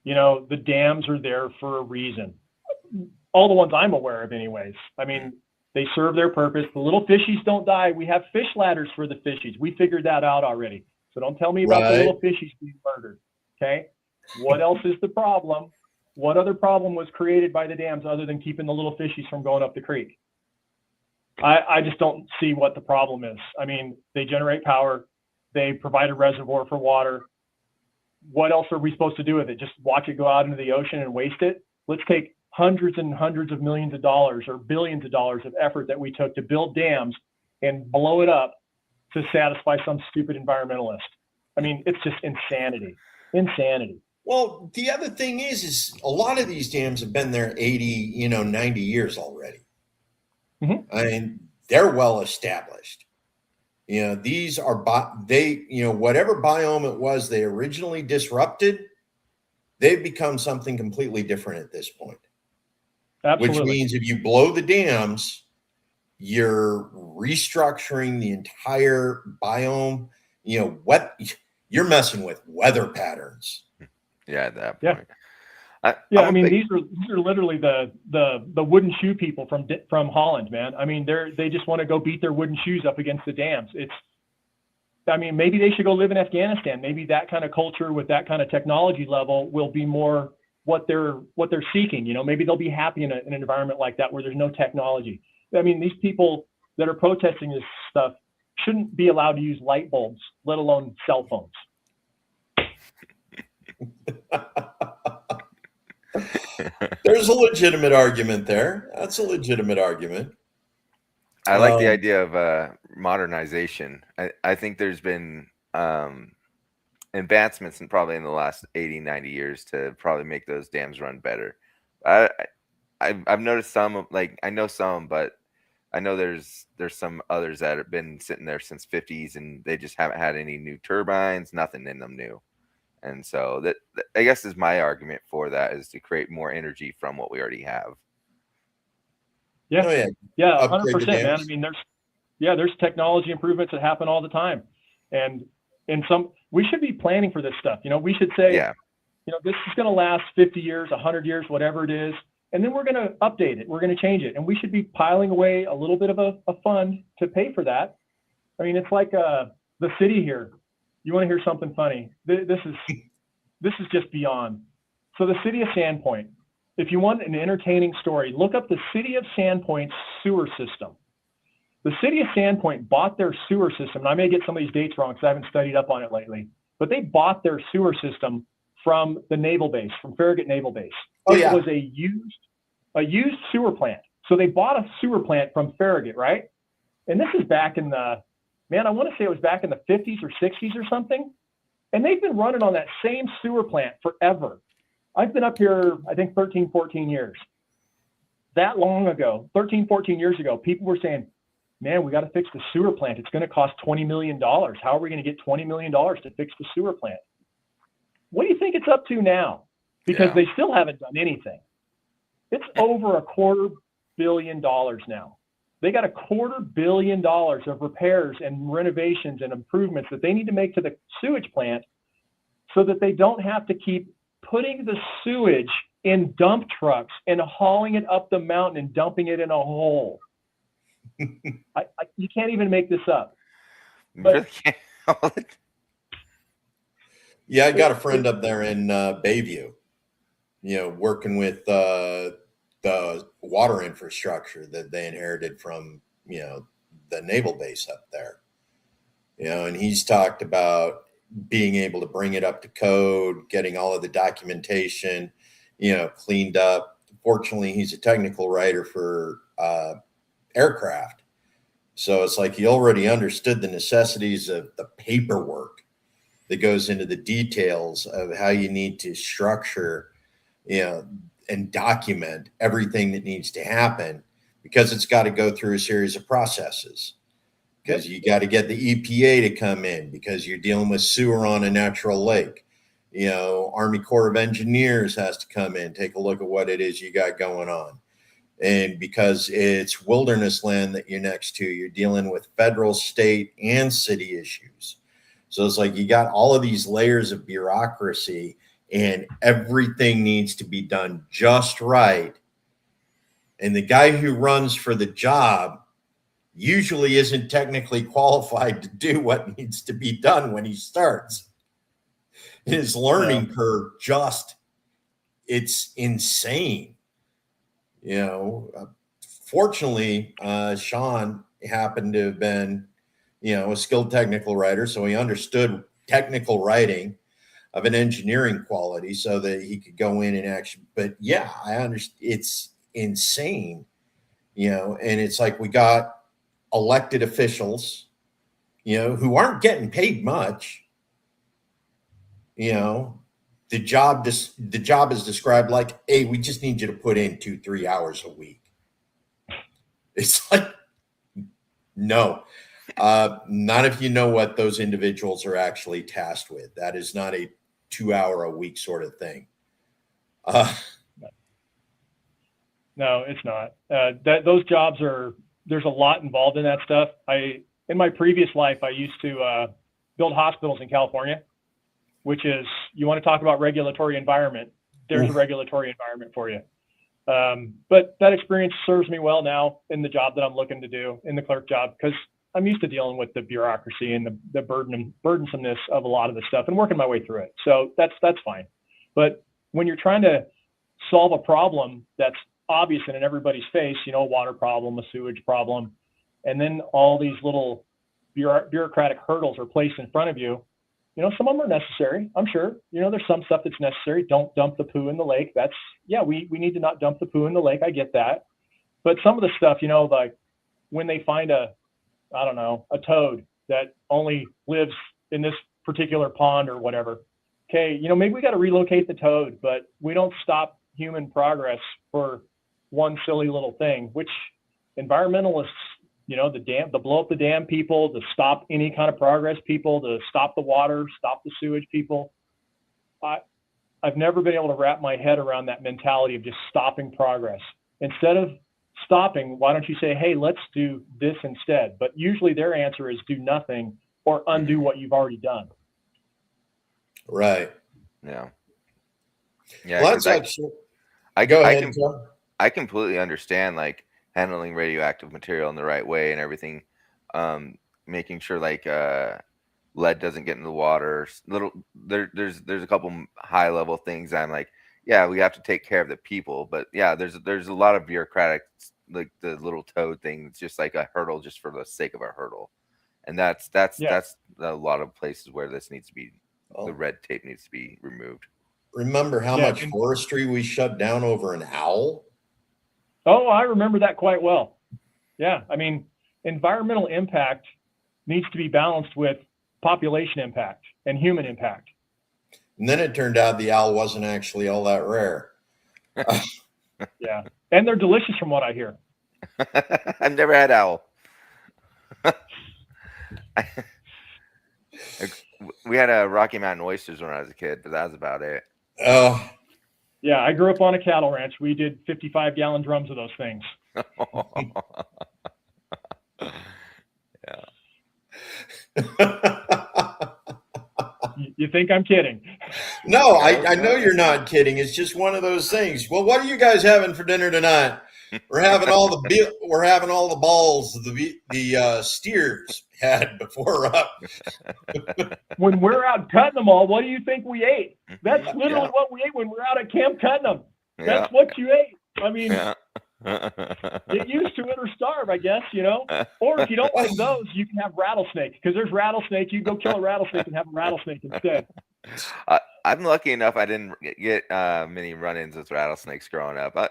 The dams are there for a reason. All the ones I'm aware of anyways. I mean, they serve their purpose. The little fishies don't die. We have fish ladders for the fishies. We figured that out already. So don't tell me about the little fishies being murdered. Okay. What else is the problem? What other problem was created by the dams other than keeping the little fishies from going up the creek? I just don't see what the problem is. I mean, they generate power. They provide a reservoir for water. What else are we supposed to do with it? Just watch it go out into the ocean and waste it? Let's take hundreds and hundreds of millions of dollars or billions of dollars of effort that we took to build dams and blow it up to satisfy some stupid environmentalist. I mean, it's just insanity. Insanity. Well, the other thing is a lot of these dams have been there 80, 90 years already. Mm-hmm. I mean, they're well established. These are, whatever biome it was they originally disrupted, they've become something completely different at this point. Absolutely. Which means if you blow the dams, you're restructuring the entire biome. You're messing with weather patterns. Yeah, at that point. I mean, these are literally the wooden shoe people from Holland, man. I mean, they just want to go beat their wooden shoes up against the dams. Maybe they should go live in Afghanistan. Maybe that kind of culture with that kind of technology level will be more what they're seeking. Maybe they'll be happy in an environment like that where there's no technology. I mean, these people that are protesting this stuff shouldn't be allowed to use light bulbs, let alone cell phones. There's a legitimate argument there. That's a legitimate argument. I like the idea of modernization. I think there's been advancements probably in the last 80, 90 years to probably make those dams run better. I've noticed some, I know some, but I know there's some others that have been sitting there since 50s and they just haven't had any new turbines, nothing in them new. And so that I guess is my argument for that, is to create more energy from what we already have. Yeah. 100%, man. I mean, there's technology improvements that happen all the time. And we should be planning for this stuff. We should say, this is going to last 50 years, 100 years, whatever it is. And then we're going to update it. We're going to change it. And we should be piling away a little bit of a fund to pay for that. I mean, it's like the city here. You want to hear something funny? This is just beyond. So the city of Sandpoint, if you want an entertaining story, look up the city of Sandpoint's sewer system. The city of Sandpoint bought their sewer system. And I may get some of these dates wrong because I haven't studied up on it lately, but they bought their sewer system from the naval base, from Farragut Naval Base. It was a used sewer plant. So they bought a sewer plant from Farragut, right? And this is back in I want to say it was back in the 50s or 60s or something. And they've been running on that same sewer plant forever. I've been up here, I think 13, 14 years. That long ago, 13, 14 years ago, people were saying, man, we got to fix the sewer plant. It's going to cost $20 million. How are we going to get $20 million to fix the sewer plant? What do you think it's up to now? Because they still haven't done anything. It's over $250 million now. They got $250 million of repairs and renovations and improvements that they need to make to the sewage plant so that they don't have to keep putting the sewage in dump trucks and hauling it up the mountain and dumping it in a hole. You can't even make this up. But, yeah, I got a friend up there in Bayview, working with the water infrastructure that they inherited from, the naval base up there, and he's talked about being able to bring it up to code, getting all of the documentation, cleaned up. Fortunately, he's a technical writer for aircraft. So it's like he already understood the necessities of the paperwork that goes into the details of how you need to structure, and document everything that needs to happen, because it's got to go through a series of processes, because you got to get the EPA to come in, because you're dealing with sewer on a natural lake. Army Corps of Engineers has to come in, take a look at what it is you got going on. And because it's wilderness land that you're next to, you're dealing with federal, state, and city issues. So it's like you got all of these layers of bureaucracy, and everything needs to be done just right. And the guy who runs for the job usually isn't technically qualified to do what needs to be done when he starts. His learning curve it's insane. Fortunately, Sean happened to have been, a skilled technical writer, so he understood technical writing of an engineering quality so that he could go in and actually, but yeah, I understand. It's insane, and it's like we got elected officials, who aren't getting paid much. The job is described like, hey, we just need you to put in 2-3 hours a week. It's like, no, not if you know what those individuals are actually tasked with. That is not a 2-hour a week sort of thing. No, it's not. Those jobs there's a lot involved in that stuff. In my previous life, I used to build hospitals in California, which is, you want to talk about regulatory environment. There's a regulatory environment for you. But that experience serves me well now in the job that I'm looking to do, in the clerk job, because I'm used to dealing with the bureaucracy and the burdensomeness of a lot of the stuff and working my way through it. So that's fine. But when you're trying to solve a problem that's obvious and in everybody's face, a water problem, a sewage problem, and then all these little bureaucratic hurdles are placed in front of you, some of them are necessary, I'm sure. There's some stuff that's necessary. Don't dump the poo in the lake. We need to not dump the poo in the lake. I get that. But some of the stuff, like when they find a toad that only lives in this particular pond or whatever. Okay, maybe we got to relocate the toad, but we don't stop human progress for one silly little thing, which environmentalists, the blow up the dam people, to stop any kind of progress people, to stop the water, stop the sewage people. I've never been able to wrap my head around that mentality of just stopping progress. Instead of stopping, why don't you say, hey, let's do this instead? But usually their answer is do nothing or undo what you've already done. Right. Yeah. Well, that's actually, go ahead. I completely understand, like, handling radioactive material in the right way and everything, making sure like lead doesn't get in the water. There's a couple high level things I'm like, yeah, we have to take care of the people, but yeah, there's a lot of bureaucratic, like the little toad thing. It's just like a hurdle just for the sake of a hurdle, and that's a lot of places where this needs to be, the red tape needs to be removed. Remember how much forestry we shut down over an owl? Oh, I remember that quite well. Yeah, I mean, environmental impact needs to be balanced with population impact and human impact. And then it turned out the owl wasn't actually all that rare. Yeah, and they're delicious from what I hear. I've never had owl. We had Rocky Mountain oysters when I was a kid, but that was about it. Oh. Yeah, I grew up on a cattle ranch. We did 55-gallon drums of those things. You think I'm kidding? No, I know you're not kidding. It's just one of those things. Well, what are you guys having for dinner tonight? We're having all the balls the steers had before up. When we're out cutting them all, what do you think we ate? That's literally what we ate when we're out at camp cutting them. That's what you ate. I mean, get used to it or starve, I guess, Or if you don't like those, you can have rattlesnake, because there's rattlesnake. You go kill a rattlesnake and have a rattlesnake instead. I'm lucky enough I didn't get many run-ins with rattlesnakes growing up. I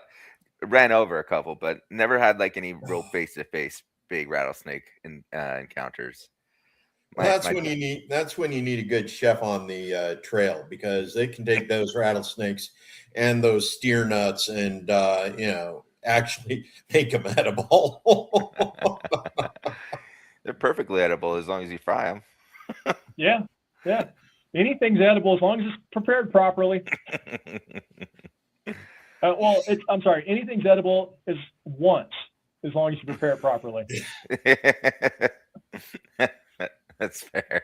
ran over a couple, but never had like any real face-to-face big rattlesnake encounters. That's when you need a good chef on the trail, because they can take those rattlesnakes and those steer nuts and actually make them edible. They're perfectly edible as long as you fry them. Yeah. Anything's edible as long as it's prepared properly. I'm sorry. Anything's edible is once, as long as you prepare it properly. That's fair.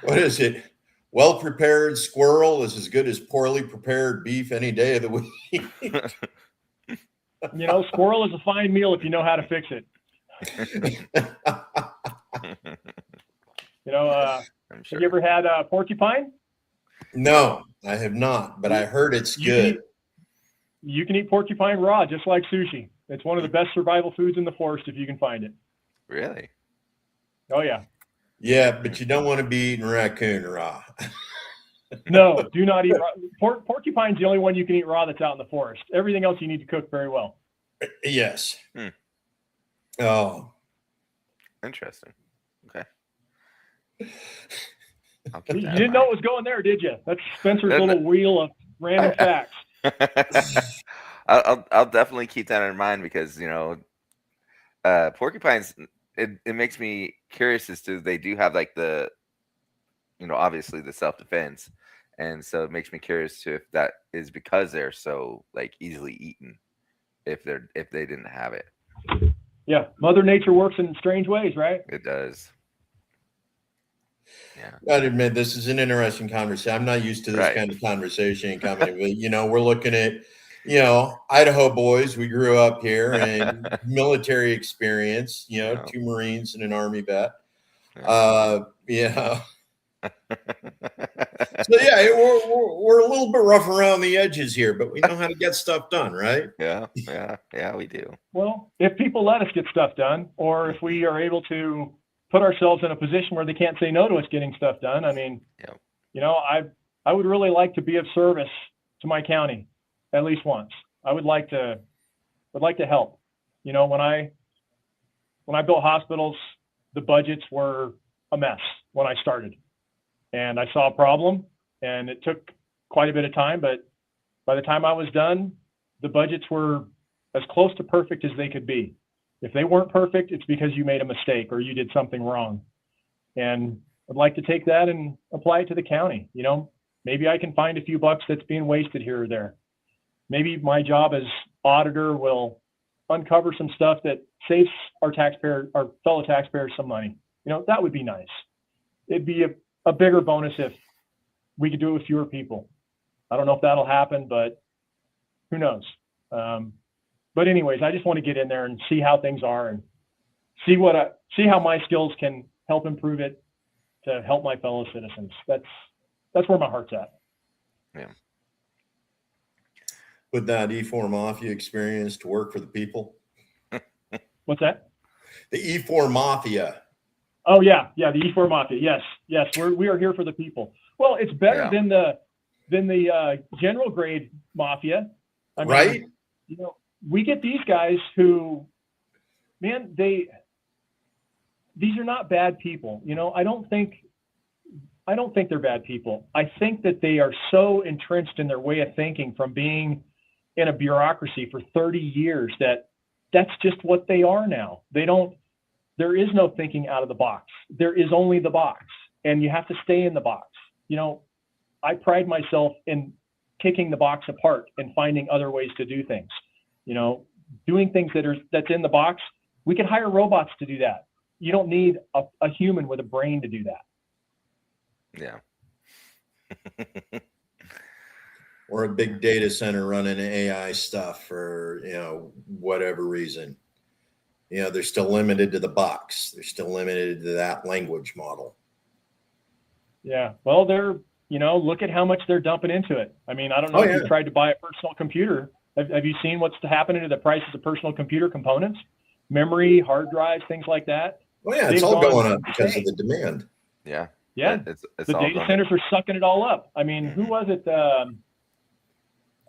What is it? Well-prepared squirrel is as good as poorly prepared beef any day of the week. Squirrel is a fine meal if you know how to fix it. Have you ever had porcupine? No, I have not, but I heard it's good. You can eat porcupine raw, just like sushi. It's one of the best survival foods in the forest if you can find it. Really? Oh yeah. Yeah, but you don't want to be eating raccoon raw. No, do not eat raw. Porcupine's the only one you can eat raw that's out in the forest. Everything else you need to cook very well. Yes. Hmm. Oh, Interesting. Okay. You didn't know it was going there, did you? That's Spencer's little wheel of random facts. I'll definitely keep that in mind because, you know, porcupines, it makes me curious as to they do have like the, you know, obviously the self-defense. And so it makes me curious to if that is because they're so like easily eaten if they didn't have it. Yeah, Mother Nature works in strange ways, right? It does. Yeah. I'd admit this is an interesting conversation. I'm not used to this kind of conversation coming, but you know, we're looking at, you know, Idaho boys. We grew up here and military experience, you know, 2 Marines and an Army vet. Yeah. So yeah, we're a little bit rough around the edges here, but we know how to get stuff done, right? Yeah, we do. Well, if people let us get stuff done, or if we are able to put ourselves in a position where they can't say no to us getting stuff done, I mean, you know, I would really like to be of service to my county at least once. I would like to help. You know, when I built hospitals, the budgets were a mess when I started. And I saw a problem, and it took quite a bit of time, but by the time I was done, the budgets were as close to perfect as they could be. If they weren't perfect, it's because you made a mistake or you did something wrong. And I'd like to take that and apply it to the county. You know, maybe I can find a few bucks that's being wasted here or there. Maybe my job as auditor will uncover some stuff that saves our fellow taxpayers some money. You know, that would be nice. It'd be a bigger bonus if we could do it with fewer people. I don't know if that'll happen, but who knows? But anyways, I just want to get in there and see how things are and see how my skills can help improve it to help my fellow citizens. That's where my heart's at. Yeah. Put that E4 Mafia experience to work for the people. What's that? The E4 Mafia. Oh yeah, the E4 Mafia. Yes, we are here for the people. Well, it's better than the general grade mafia. I mean, right? You know, we get these guys who, man, these are not bad people. You know, I don't think they're bad people. I think that they are so entrenched in their way of thinking from being in a bureaucracy for 30 years that's just what they are now. There is no thinking out of the box. There is only the box, and you have to stay in the box. You know, I pride myself in kicking the box apart and finding other ways to do things. You know, doing things that's in the box. We can hire robots to do that. You don't need a human with a brain to do that. Yeah. Or a big data center running AI stuff for, you know, whatever reason. You know, they're still limited to the box. They're still limited to that language model. Yeah. Well, look at how much they're dumping into it. I mean, I don't know if you've tried to buy a personal computer. Have you seen what's happening to the prices of personal computer components, memory, hard drives, things like that? Oh yeah, it's all going up because of the demand. Yeah. Yeah. It's the data centers are sucking it all up. I mean, who was it?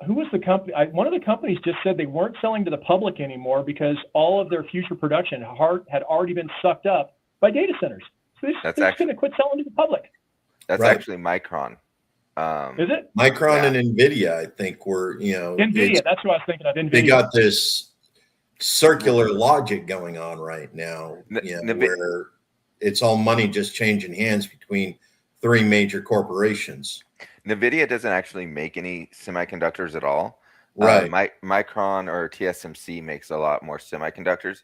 Who was the company? One of the companies just said they weren't selling to the public anymore because all of their future production had already been sucked up by data centers. So they're just going to quit selling to the public. That's actually Micron. Is it? Micron and NVIDIA, I think, were, you know. NVIDIA, that's what I was thinking of. NVIDIA. They got this circular logic going on right now, where it's all money just changing hands between 3 major corporations. NVIDIA doesn't actually make any semiconductors at all. Right. Micron or TSMC makes a lot more semiconductors.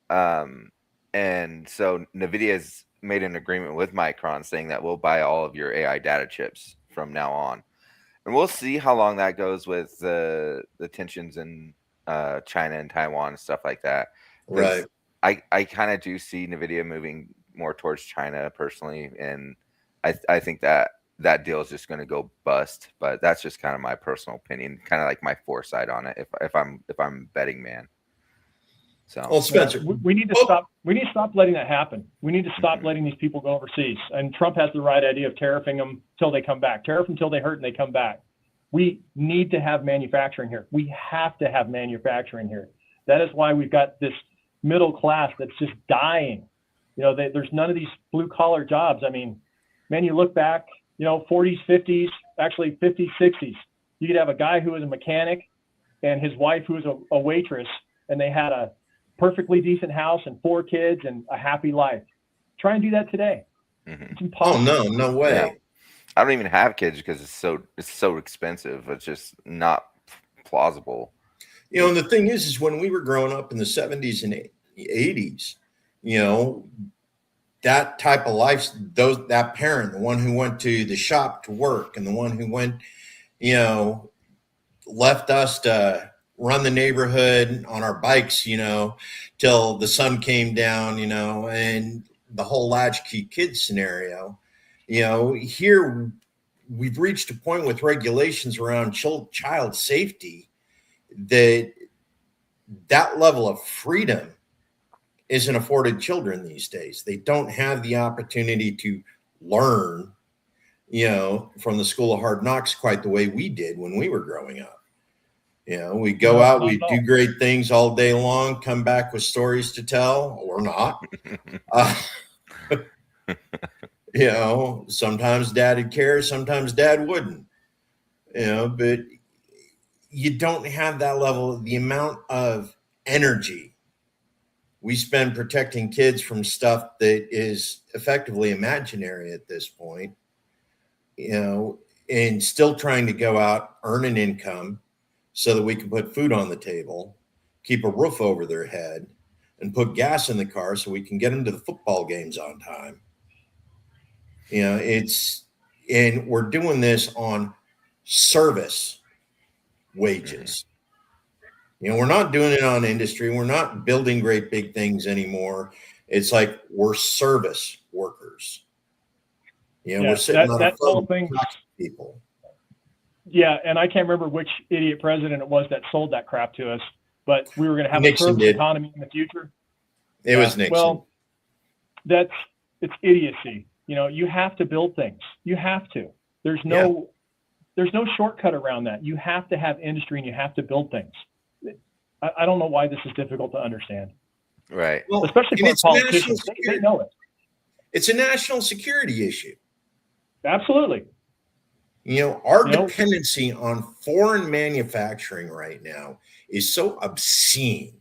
And so NVIDIA's made an agreement with Micron saying that we'll buy all of your AI data chips from now on. And we'll see how long that goes with the tensions in China and Taiwan and stuff like that. Right. I kind of do see NVIDIA moving more towards China personally. And I think that deal is just going to go bust, but that's just kind of my personal opinion, kind of like my foresight on it. If I'm betting man. So, well, Spencer, we need to stop. We need to stop letting that happen. We need to stop letting these people go overseas. And Trump has the right idea of tariffing them till they come back. Tariff until they hurt and they come back. We need to have manufacturing here. We have to have manufacturing here. That is why we've got this middle class that's just dying. There's none of these blue collar jobs. I mean, man, you look back, 40s, 50s, actually 50s, 60s. You could have a guy who was a mechanic and his wife who was a waitress, and they had a perfectly decent house and 4 kids and a happy life. Try and do that today. It's impossible. Oh, no way. Yeah. I don't even have kids because it's so expensive. It's just not plausible. And the thing is when we were growing up in the 70s and 80s, that type of life, that parent, the one who went to the shop to work and the one who went, left us to run the neighborhood on our bikes, till the sun came down, and the whole latchkey kid scenario, here we've reached a point with regulations around child safety that level of freedom isn't afforded children these days. They don't have the opportunity to learn, from the school of hard knocks quite the way we did when we were growing up. We go out, we do great things all day long, come back with stories to tell or not. Sometimes dad would care, sometimes dad wouldn't, but you don't have that level, the amount of energy we spend protecting kids from stuff that is effectively imaginary at this point, and still trying to go out, earn an income so that we can put food on the table, keep a roof over their head, and put gas in the car so we can get them to the football games on time. And we're doing this on service wages. We're not doing it on industry. We're not building great big things anymore. It's like we're service workers. We're sitting on a phone talking to people. Yeah, and I can't remember which idiot president it was that sold that crap to us, but we were going to have a service economy in the future. It was Nixon. Well, it's idiocy. You have to build things. You have to. There's no shortcut around that. You have to have industry and you have to build things. I don't know why this is difficult to understand. Right. Well, especially for politicians. They know it. It's a national security issue. Absolutely. Our dependency on foreign manufacturing right now is so obscene.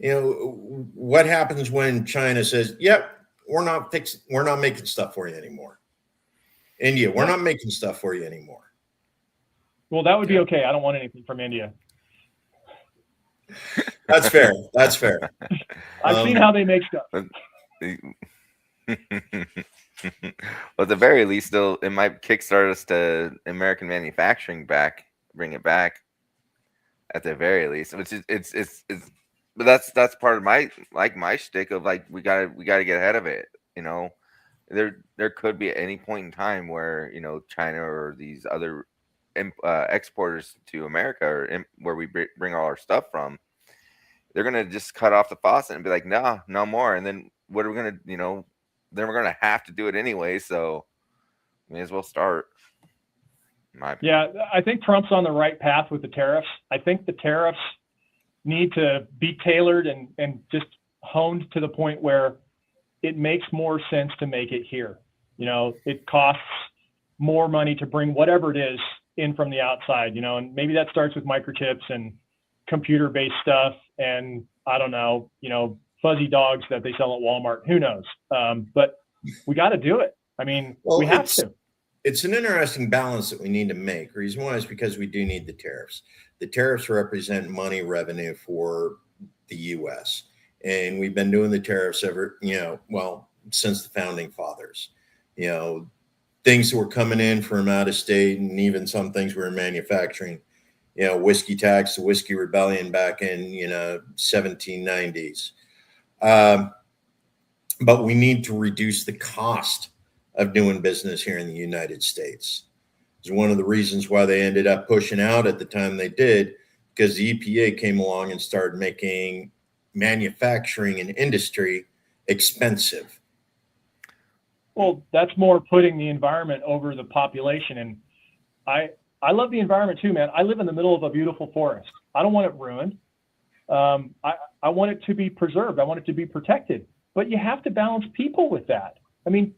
What happens when China says, yep, we're not making stuff for you anymore. India, we're not making stuff for you anymore. Well, that would be okay. I don't want anything from India. That's fair. I've seen how they make stuff. Well, at the very least, though, it might kickstart us to American manufacturing bring it back. At the very least, which is it's but that's part of my shtick of we gotta get ahead of it. There could be at any point in time where China or these other exporters to America or where we bring all our stuff from, they're gonna just cut off the faucet and be like, no more. And then what are we gonna then we're gonna have to do it anyway. So may as well start. Yeah, I think Trump's on the right path with the tariffs. I think the tariffs need to be tailored and just honed to the point where it makes more sense to make it here. It costs more money to bring whatever it is in from the outside, and maybe that starts with microchips and computer-based stuff and I don't know, fuzzy dogs that they sell at Walmart. Who knows? But we got to do it. I mean, we have to. It's an interesting balance that we need to make. Reason why is because we do need the tariffs. The tariffs represent money revenue for the U.S. And we've been doing the tariffs since the founding fathers. Things that were coming in from out of state and even some things we were manufacturing. Whiskey tax, the whiskey rebellion back in 1790s. But we need to reduce the cost of doing business here in the United States. It's one of the reasons why they ended up pushing out at the time they did, because the EPA came along and started making manufacturing and industry expensive. Well, that's more putting the environment over the population. And I love the environment too, man. I live in the middle of a beautiful forest. I don't want it ruined. I want it to be preserved. I want it to be protected. But you have to balance people with that. I mean,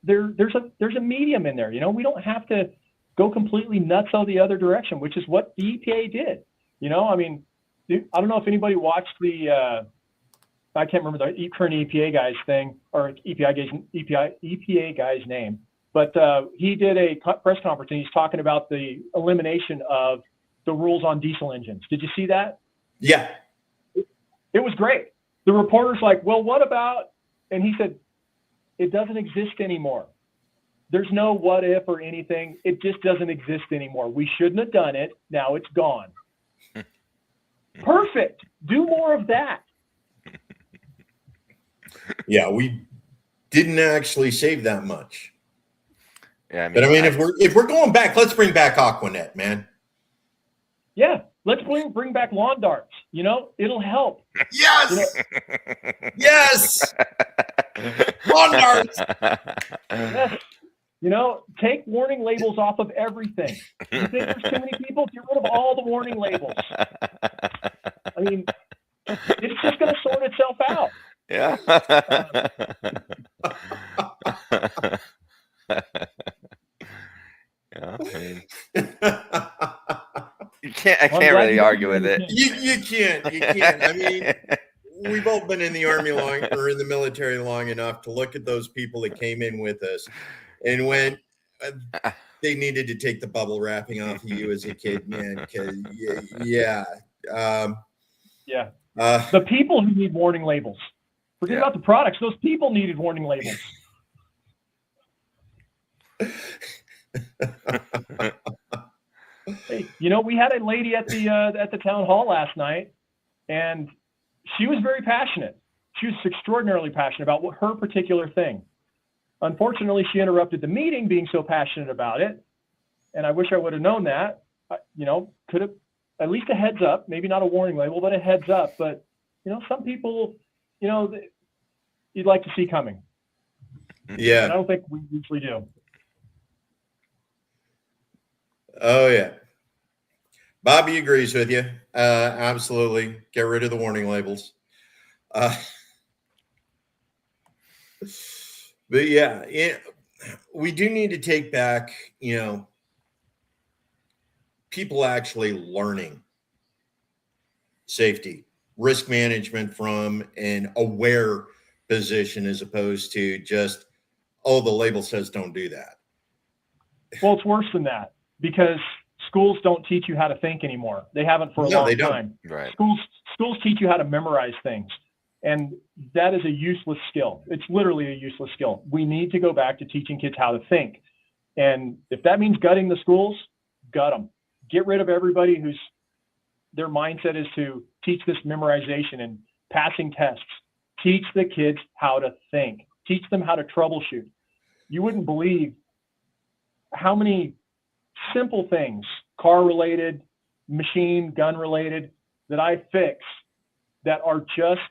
there's a medium in there. You know, we don't have to go completely nuts all the other direction, which is what the EPA did. You know, I mean, I don't know if anybody watched the I can't remember the current EPA guy's thing, or EPA guy's name, but he did a press conference and he's talking about the elimination of the rules on diesel engines. Did you see that? Yeah. It was great. The reporter's like, well, what about, and he said, it doesn't exist anymore. There's no what if or anything. It just doesn't exist anymore. We shouldn't have done it. Now it's gone. Perfect. Do more of that. Yeah, we didn't actually save that much. Yeah, but I mean, if we're going back, let's bring back Aquanet, man. Yeah, let's bring back lawn darts. You know, it'll help. Yes, you know, yes, lawn darts. Yes. You know, take warning labels off of everything. You think there's too many people? Get rid of all the warning labels. I mean, it's just going to sort itself out. Yeah. Yeah. I mean, I can't really argue with it. You can't. I mean, we've all been in the army long or in the military long enough to look at those people that came in with us and went, they needed to take the bubble wrapping off of you as a kid, man. Because yeah. The people who need warning labels. Forget about the products. Those people needed warning labels. Hey, you know, we had a lady at the town hall last night, and she was very passionate. She was extraordinarily passionate about her particular thing. Unfortunately, she interrupted the meeting being so passionate about it, and I wish I would have known that. You know, could have at least a heads up, maybe not a warning label, but a heads up. But, you know, some people, you know, you'd like to see coming. Yeah. And I don't think we usually do. Oh, yeah. Bobby agrees with you. Absolutely. Get rid of the warning labels. But yeah, we do need to take back, you know, people actually learning safety, risk management from an aware position as opposed to just, oh, the label says don't do that. Well, it's worse than that because schools don't teach you how to think anymore. They haven't for a long time. Right. Schools teach you how to memorize things. And that is a useless skill. It's literally a useless skill. We need to go back to teaching kids how to think. And if that means gutting the schools, gut them. Get rid of everybody whose their mindset is to teach this memorization and passing tests. Teach the kids how to think. Teach them how to troubleshoot. You wouldn't believe how many simple things, car-related, machine, gun-related, that I fix that are just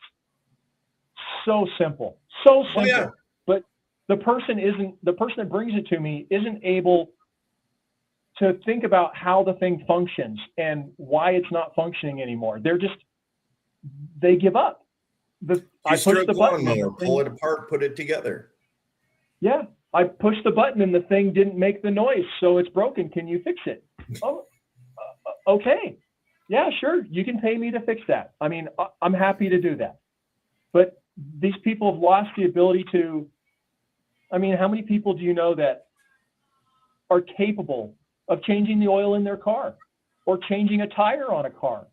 so simple. Oh, yeah. But the person that brings it to me isn't able to think about how the thing functions and why it's not functioning anymore. They give up. I push the button. Pull it apart, put it together. Yeah, I pushed the button and the thing didn't make the noise, so it's broken. Can you fix it? Oh, okay. Yeah, sure. You can pay me to fix that. I mean, I'm happy to do that. But these people have lost the ability to, I mean, how many people do you know that are capable of changing the oil in their car or changing a tire on a car?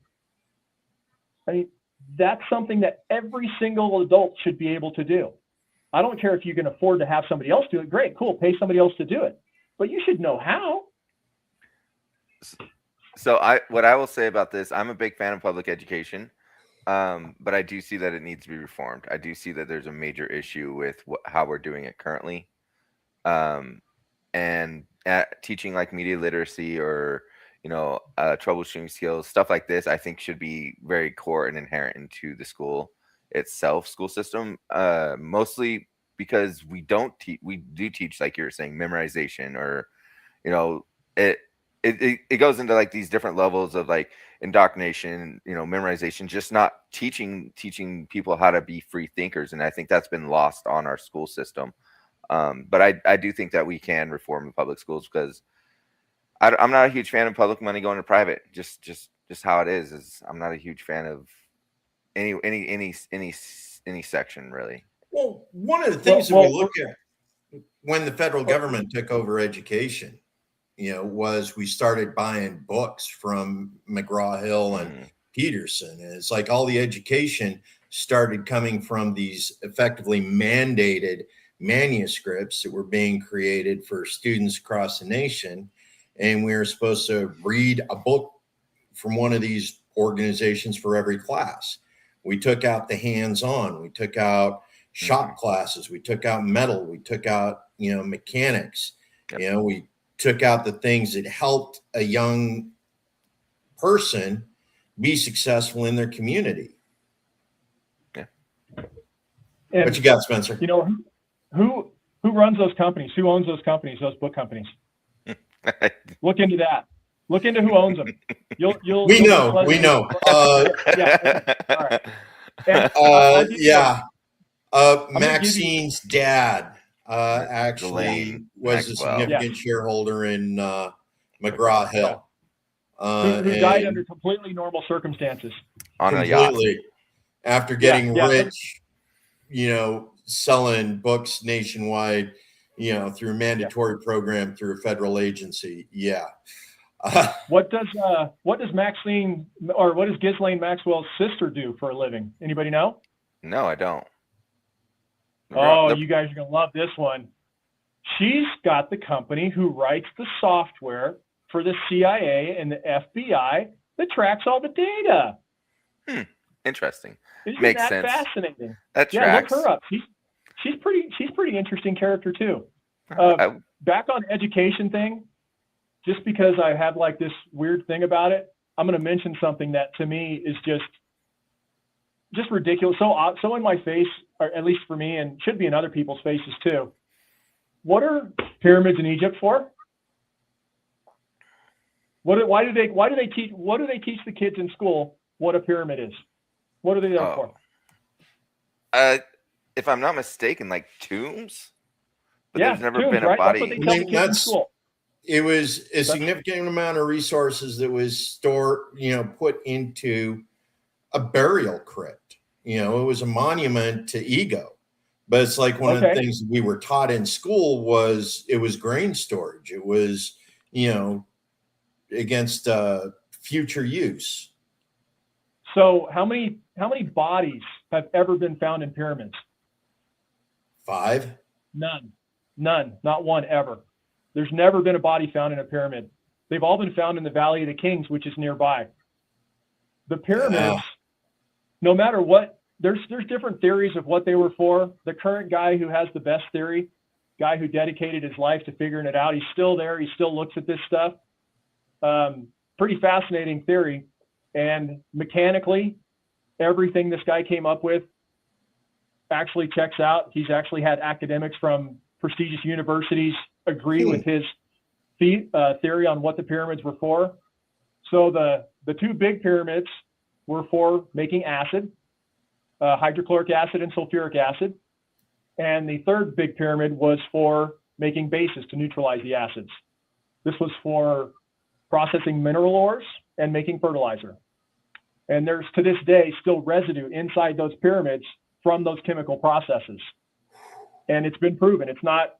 I mean, that's something that every single adult should be able to do. I don't care if you can afford to have somebody else do it. Great, cool, pay somebody else to do it. But you should know how. So what I will say about this, I'm a big fan of public education, but I do see that it needs to be reformed. I do see that there's a major issue with how we're doing it currently. And teaching like media literacy or, troubleshooting skills, stuff like this, I think should be very core and inherent into the school itself, school system. Mostly because we do teach, like you were saying, memorization, or it goes into like these different levels of like indoctrination, memorization, just not teaching people how to be free thinkers. And I think that's been lost on our school system. But I do think that we can reform the public schools, because I'm not a huge fan of public money going to private. Just how it is I'm not a huge fan of any section, really. Well, one of the things that we look at when the federal government took over education, was we started buying books from McGraw-Hill and Peterson. And it's like all the education started coming from these effectively mandated manuscripts that were being created for students across the nation. And we were supposed to read a book from one of these organizations for every class. We took out the hands-on, we took out shop classes, we took out metal, we took out, mechanics, we took out the things that helped a young person be successful in their community. Yeah. And, what you got, Spencer? Who runs those companies? Who owns those companies, those book companies? Look into that. Look into who owns them. We know. Yeah. All right. And, Maxine's dad actually was a significant shareholder in McGraw-Hill. Who died under completely normal circumstances. On a yacht. After getting rich, selling books nationwide, through a mandatory program through a federal agency. Yeah. What does Maxine, or what does Ghislaine Maxwell's sister do for a living? Anybody know? No, I don't. You guys are going to love this one. She's got the company who writes the software for the CIA and the FBI that tracks all the data. Interesting. Makes sense. Fascinating. That tracks. Look her up. She's pretty interesting character too. Back on the education thing, just because I have like this weird thing about it, I'm going to mention something that to me is just ridiculous. So in my face, or at least for me, and should be in other people's faces too. What are pyramids in Egypt for? Why do they teach the kids in school what a pyramid is? What are they there for? If I'm not mistaken, like tombs. But yeah, there's never tombs, been a right? body. That's what they tell the kids in school. It was a significant amount of resources that was stored, put into a burial crypt. It was a monument to ego. But it's like one of the things we were taught in school was grain storage. It was, against future use. So how many bodies have ever been found in pyramids? 5. None, not one ever. There's never been a body found in a pyramid. They've all been found in the Valley of the Kings, which is nearby. The pyramids, no matter what, there's different theories of what they were for. The current guy who has the best theory, guy who dedicated his life to figuring it out, he's still there. He still looks at this stuff. Pretty fascinating theory. And mechanically, everything this guy came up with actually checks out. He's actually had academics from prestigious universities agree with his theory on what the pyramids were for. So the two big pyramids were for making acid, hydrochloric acid and sulfuric acid. And the third big pyramid was for making bases to neutralize the acids. This was for processing mineral ores and making fertilizer. And there's, to this day, still residue inside those pyramids from those chemical processes. And it's been proven. It's not,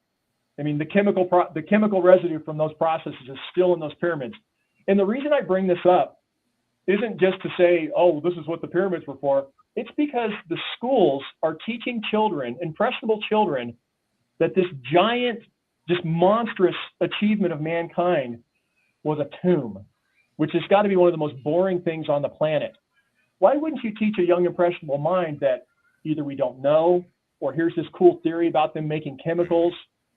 the chemical residue from those processes is still in those pyramids. And the reason I bring this up isn't just to say, oh, this is what the pyramids were for. It's because the schools are teaching children, impressionable children, that this giant, just monstrous achievement of mankind was a tomb, which has got to be one of the most boring things on the planet. Why wouldn't you teach a young, impressionable mind that either we don't know, or here's this cool theory about them making chemicals,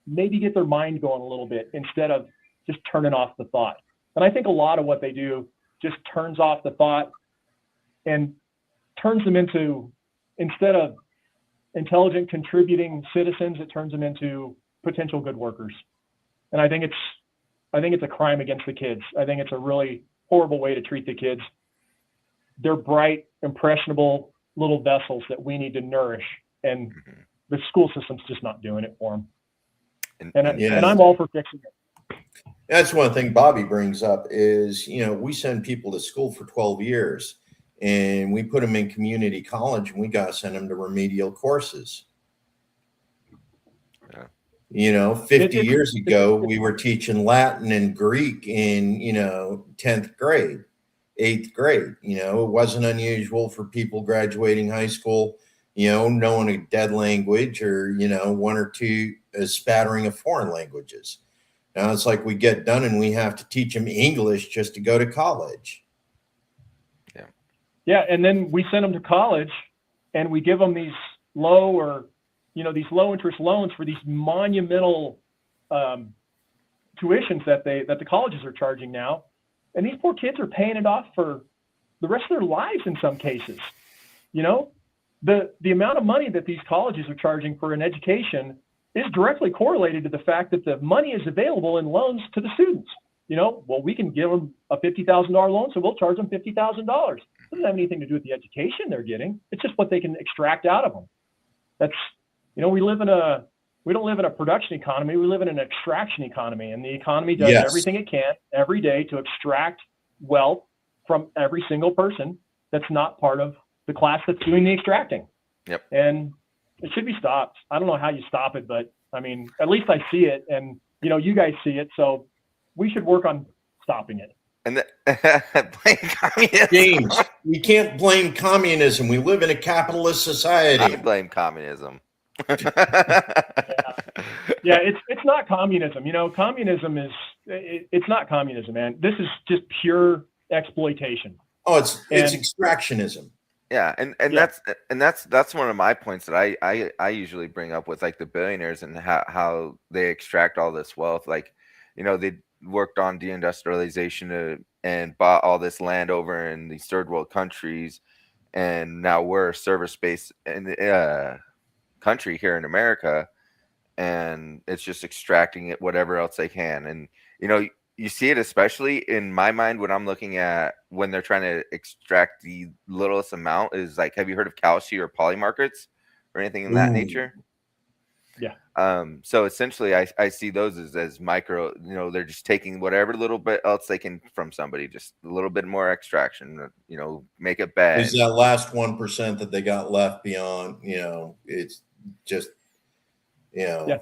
maybe get their mind going a little bit instead of just turning off the thought. And I think a lot of what they do just turns off the thought and turns them into, instead of intelligent contributing citizens, it turns them into potential good workers. And I think it's a crime against the kids. I think it's a really horrible way to treat the kids. They're bright, impressionable little vessels that we need to nourish, and the school system's just not doing it for them. And I'm all for fixing it. That's one thing Bobby brings up is, we send people to school for 12 years and we put them in community college and we got to send them to remedial courses. 50 years ago, we were teaching Latin and Greek in, 10th grade, 8th grade. It wasn't unusual for people graduating high school, knowing a dead language or, one or two, a spattering of foreign languages. Now it's like we get done and we have to teach them English just to go to college. Yeah. And then we send them to college and we give them these low interest loans for these monumental tuitions that the colleges are charging now. And these poor kids are paying it off for the rest of their lives in some cases. The amount of money that these colleges are charging for an education is directly correlated to the fact that the money is available in loans to the students. We can give them a $50,000 loan, so we'll charge them $50,000. It doesn't have anything to do with the education they're getting. It's just what they can extract out of them. That's, we don't live in a production economy. We live in an extraction economy, and the economy does everything it can every day to extract wealth from every single person that's not part of the class that's doing the extracting. Yep. And it should be stopped. I don't know how you stop it, but I mean, at least I see it, and you guys see it, so we should work on stopping it. And blame communism. James, we can't blame communism. We live in a capitalist society. I blame communism. Yeah, it's not communism. Communism it's not communism, man. This is just pure exploitation. Oh, it's extractionism. Yeah, and that's one of my points that I usually bring up with like the billionaires and how they extract all this wealth. Like, they worked on deindustrialization and bought all this land over in these third world countries, and now we're a service-based country here in America, and it's just extracting it whatever else they can. And you see it especially in my mind when I'm looking at when they're trying to extract the littlest amount is like, have you heard of Kalshi or poly markets or anything in that nature? Yeah. So essentially I see those as micro, they're just taking whatever little bit else they can from somebody, just a little bit more extraction, make it bad. Is that last 1% that they got left beyond, it's just, Yeah.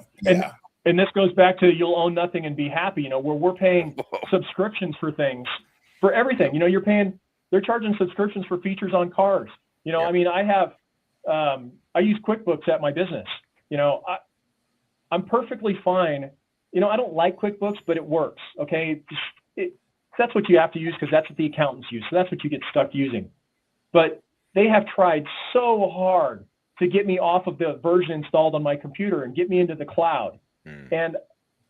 And this goes back to you'll own nothing and be happy, where we're paying subscriptions for things, for everything. They're charging subscriptions for features on cars. I mean, I use QuickBooks at my business. I'm perfectly fine. I don't like QuickBooks, but it works. Okay. That's what you have to use because that's what the accountants use. So that's what you get stuck using. But they have tried so hard to get me off of the version installed on my computer and get me into the cloud. And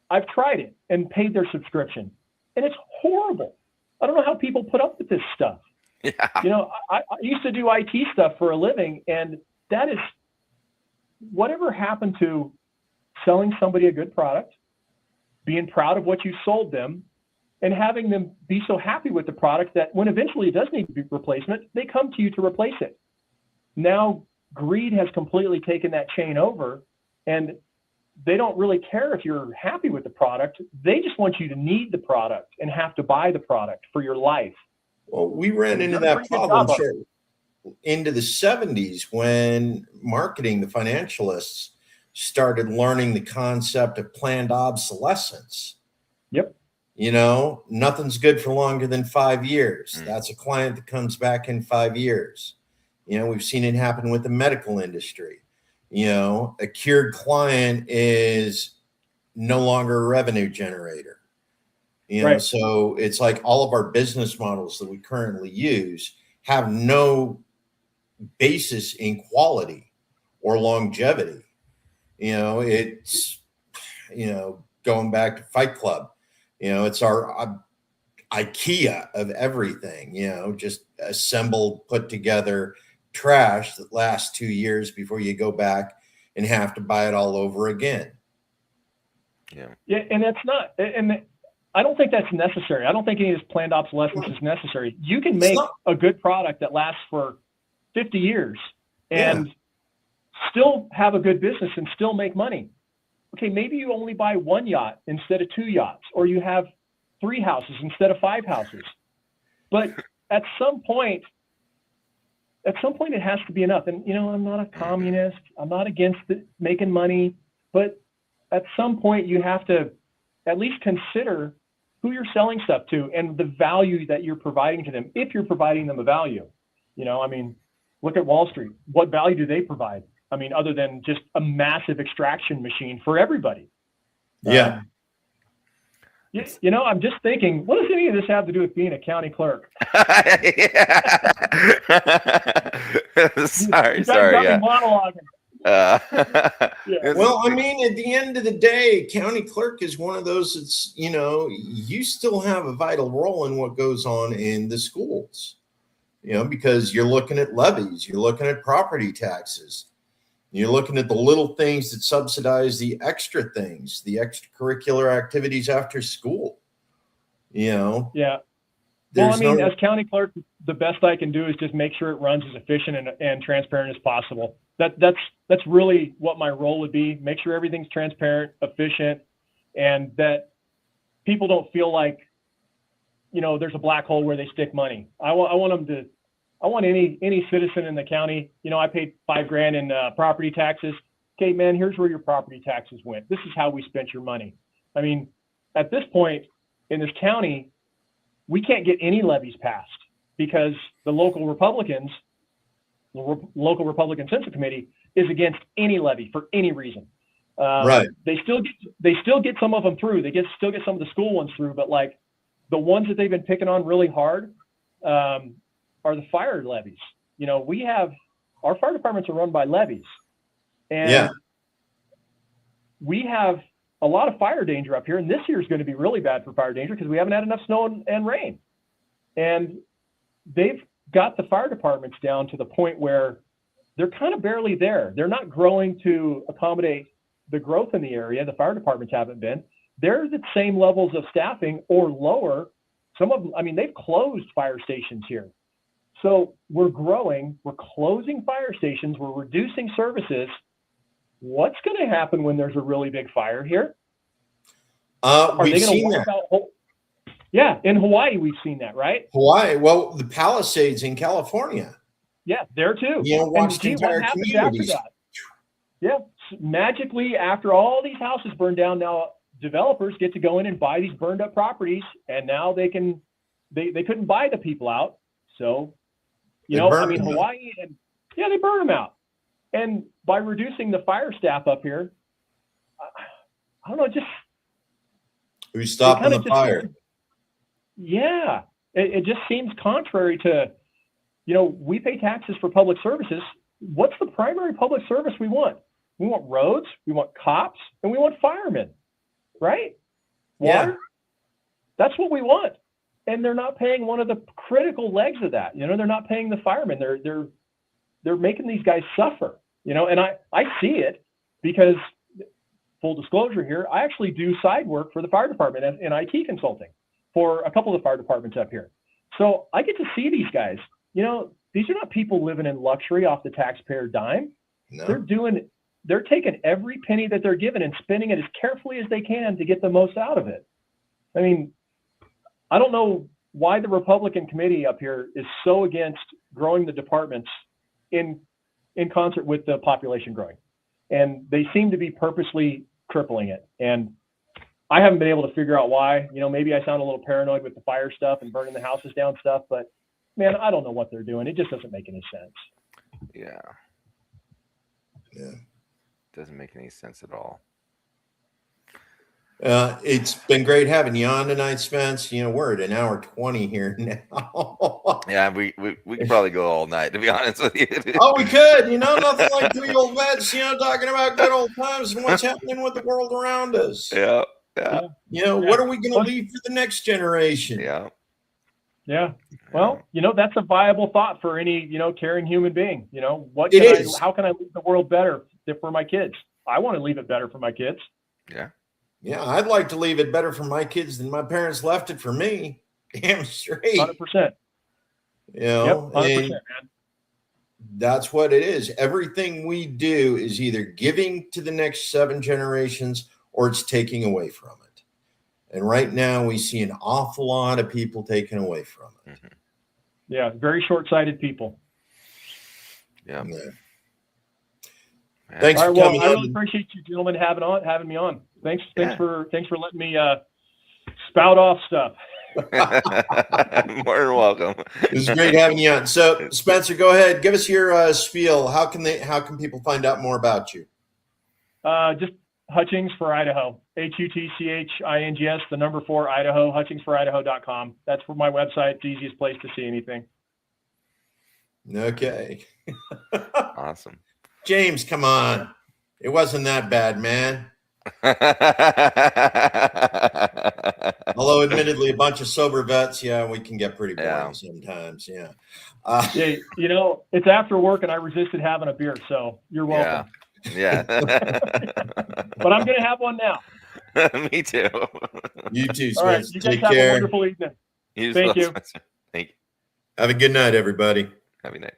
I've tried it and paid their subscription, and it's horrible. I don't know how people put up with this stuff. Yeah. I used to do IT stuff for a living, and that is whatever happened to selling somebody a good product, being proud of what you sold them, and having them be so happy with the product that when eventually it does need to be replacement, they come to you to replace it. Now, greed has completely taken that chain over, and they don't really care if you're happy with the product. They just want you to need the product and have to buy the product for your life. Well, we ran into that problem into the 70s when marketing, the financialists, started learning the concept of planned obsolescence. Yep. Nothing's good for longer than 5 years. That's a client that comes back in 5 years. We've seen it happen with the medical industry. A cured client is no longer a revenue generator. Right. So it's like all of our business models that we currently use have no basis in quality or longevity. It's, going back to Fight Club, it's our IKEA of everything, just assembled, put together trash that lasts 2 years before you go back and have to buy it all over again. Yeah, and that's not, and I don't think that's necessary. I don't think any of this planned obsolescence is necessary. You can make a good product that lasts for 50 years and still have a good business and still make money. Okay, maybe you only buy 1 yacht instead of 2 yachts, or you have 3 houses instead of 5 houses. But at some point it has to be enough. And, I'm not a communist. I'm not against making money, but at some point you have to at least consider who you're selling stuff to and the value that you're providing to them, if you're providing them a value. Look at Wall Street. What value do they provide? Other than just a massive extraction machine for everybody. Yeah. I'm just thinking, what does any of this have to do with being a county clerk? Sorry. Monologuing. Well, at the end of the day, county clerk is one of those that's, you still have a vital role in what goes on in the schools, because you're looking at levies, you're looking at property taxes, you're looking at the little things that subsidize the extra things, the extracurricular activities after school, Yeah. As county clerk, the best I can do is just make sure it runs as efficient and transparent as possible. That's really what my role would be. Make sure everything's transparent, efficient, and that people don't feel like, there's a black hole where they stick money. I want any citizen in the county, I paid $5,000 in property taxes. Okay, man, here's where your property taxes went. This is how we spent your money. At this point in this county, we can't get any levies passed because the local Republican Census Committee is against any levy for any reason. Right. They still get some of them through. They still get some of the school ones through, but like the ones that they've been picking on really hard are the fire levies. Our fire departments are run by levies, and we have a lot of fire danger up here. And this year is going to be really bad for fire danger because we haven't had enough snow and rain. And they've got the fire departments down to the point where they're kind of barely there. They're not growing to accommodate the growth in the area. The fire departments haven't been. They're the same levels of staffing or lower. Some of them, they've closed fire stations here. So we're growing, we're closing fire stations, we're reducing services. What's going to happen when there's a really big fire here? We've seen that. Yeah, in Hawaii, we've seen that, right? Hawaii, well, the Palisades in California. Yeah, there too. Watched entire communities. Yeah, magically, after all these houses burned down, now developers get to go in and buy these burned up properties, and now they couldn't buy the people out. So, Hawaii, and they burn them out. And by reducing the fire staff up here, I don't know, who's stopping the fire? It just seems contrary to, we pay taxes for public services. What's the primary public service we want? We want roads, we want cops, and we want firemen, right? Water. That's what we want. And they're not paying one of the critical legs of that. They're not paying the firemen. They're making these guys suffer, and I see it because, full disclosure here, I actually do side work for the fire department in IT consulting for a couple of fire departments up here. So I get to see these guys. These are not people living in luxury off the taxpayer dime. No. They're taking every penny that they're given and spending it as carefully as they can to get the most out of it. I don't know why the Republican committee up here is so against growing the departments in concert with the population growing. And they seem to be purposely crippling it. And I haven't been able to figure out why. Maybe I sound a little paranoid with the fire stuff and burning the houses down stuff, but man, I don't know what they're doing. It just doesn't make any sense. Yeah. Doesn't make any sense at all. It's been great having you on tonight, Spence. We're at an hour 20 here now. Yeah, we could probably go all night, to be honest with you. Oh, we could. Nothing like 3 old vets, talking about good old times and what's happening with the world around us. Yeah. What are we going to leave for the next generation? Yeah. Yeah. Well, that's a viable thought for any, caring human being. How can I leave the world better for my kids? I want to leave it better for my kids. Yeah. Yeah. I'd like to leave it better for my kids than my parents left it for me. Damn straight. 100%. Yep, 100%, man. That's what it is. Everything we do is either giving to the next 7 generations or it's taking away from it. And right now we see an awful lot of people taken away from it. Mm-hmm. Yeah, very short-sighted people. Yeah. Thanks for coming I on. really appreciate you gentlemen having me on. Thanks for letting me spout off stuff. More than welcome. It was great having you on. So Spencer, go ahead. Give us your spiel. How can people find out more about you? Just Hutchings for Idaho. HUTCHINGS, the number 4 Idaho, hutchingsforidaho.com. That's for my website. It's the easiest place to see anything. Okay. Awesome. James, come on. It wasn't that bad, man. Although admittedly a bunch of sober vets, we can get pretty boring sometimes. Yeah. It's after work and I resisted having a beer, so you're welcome. Yeah. But I'm gonna have one now. Me too. You too, Spencer. All right, you guys Take have care. a wonderful evening. Thank you. Thank you. Spencer. Thank you. Have a good night, everybody. Have a good night.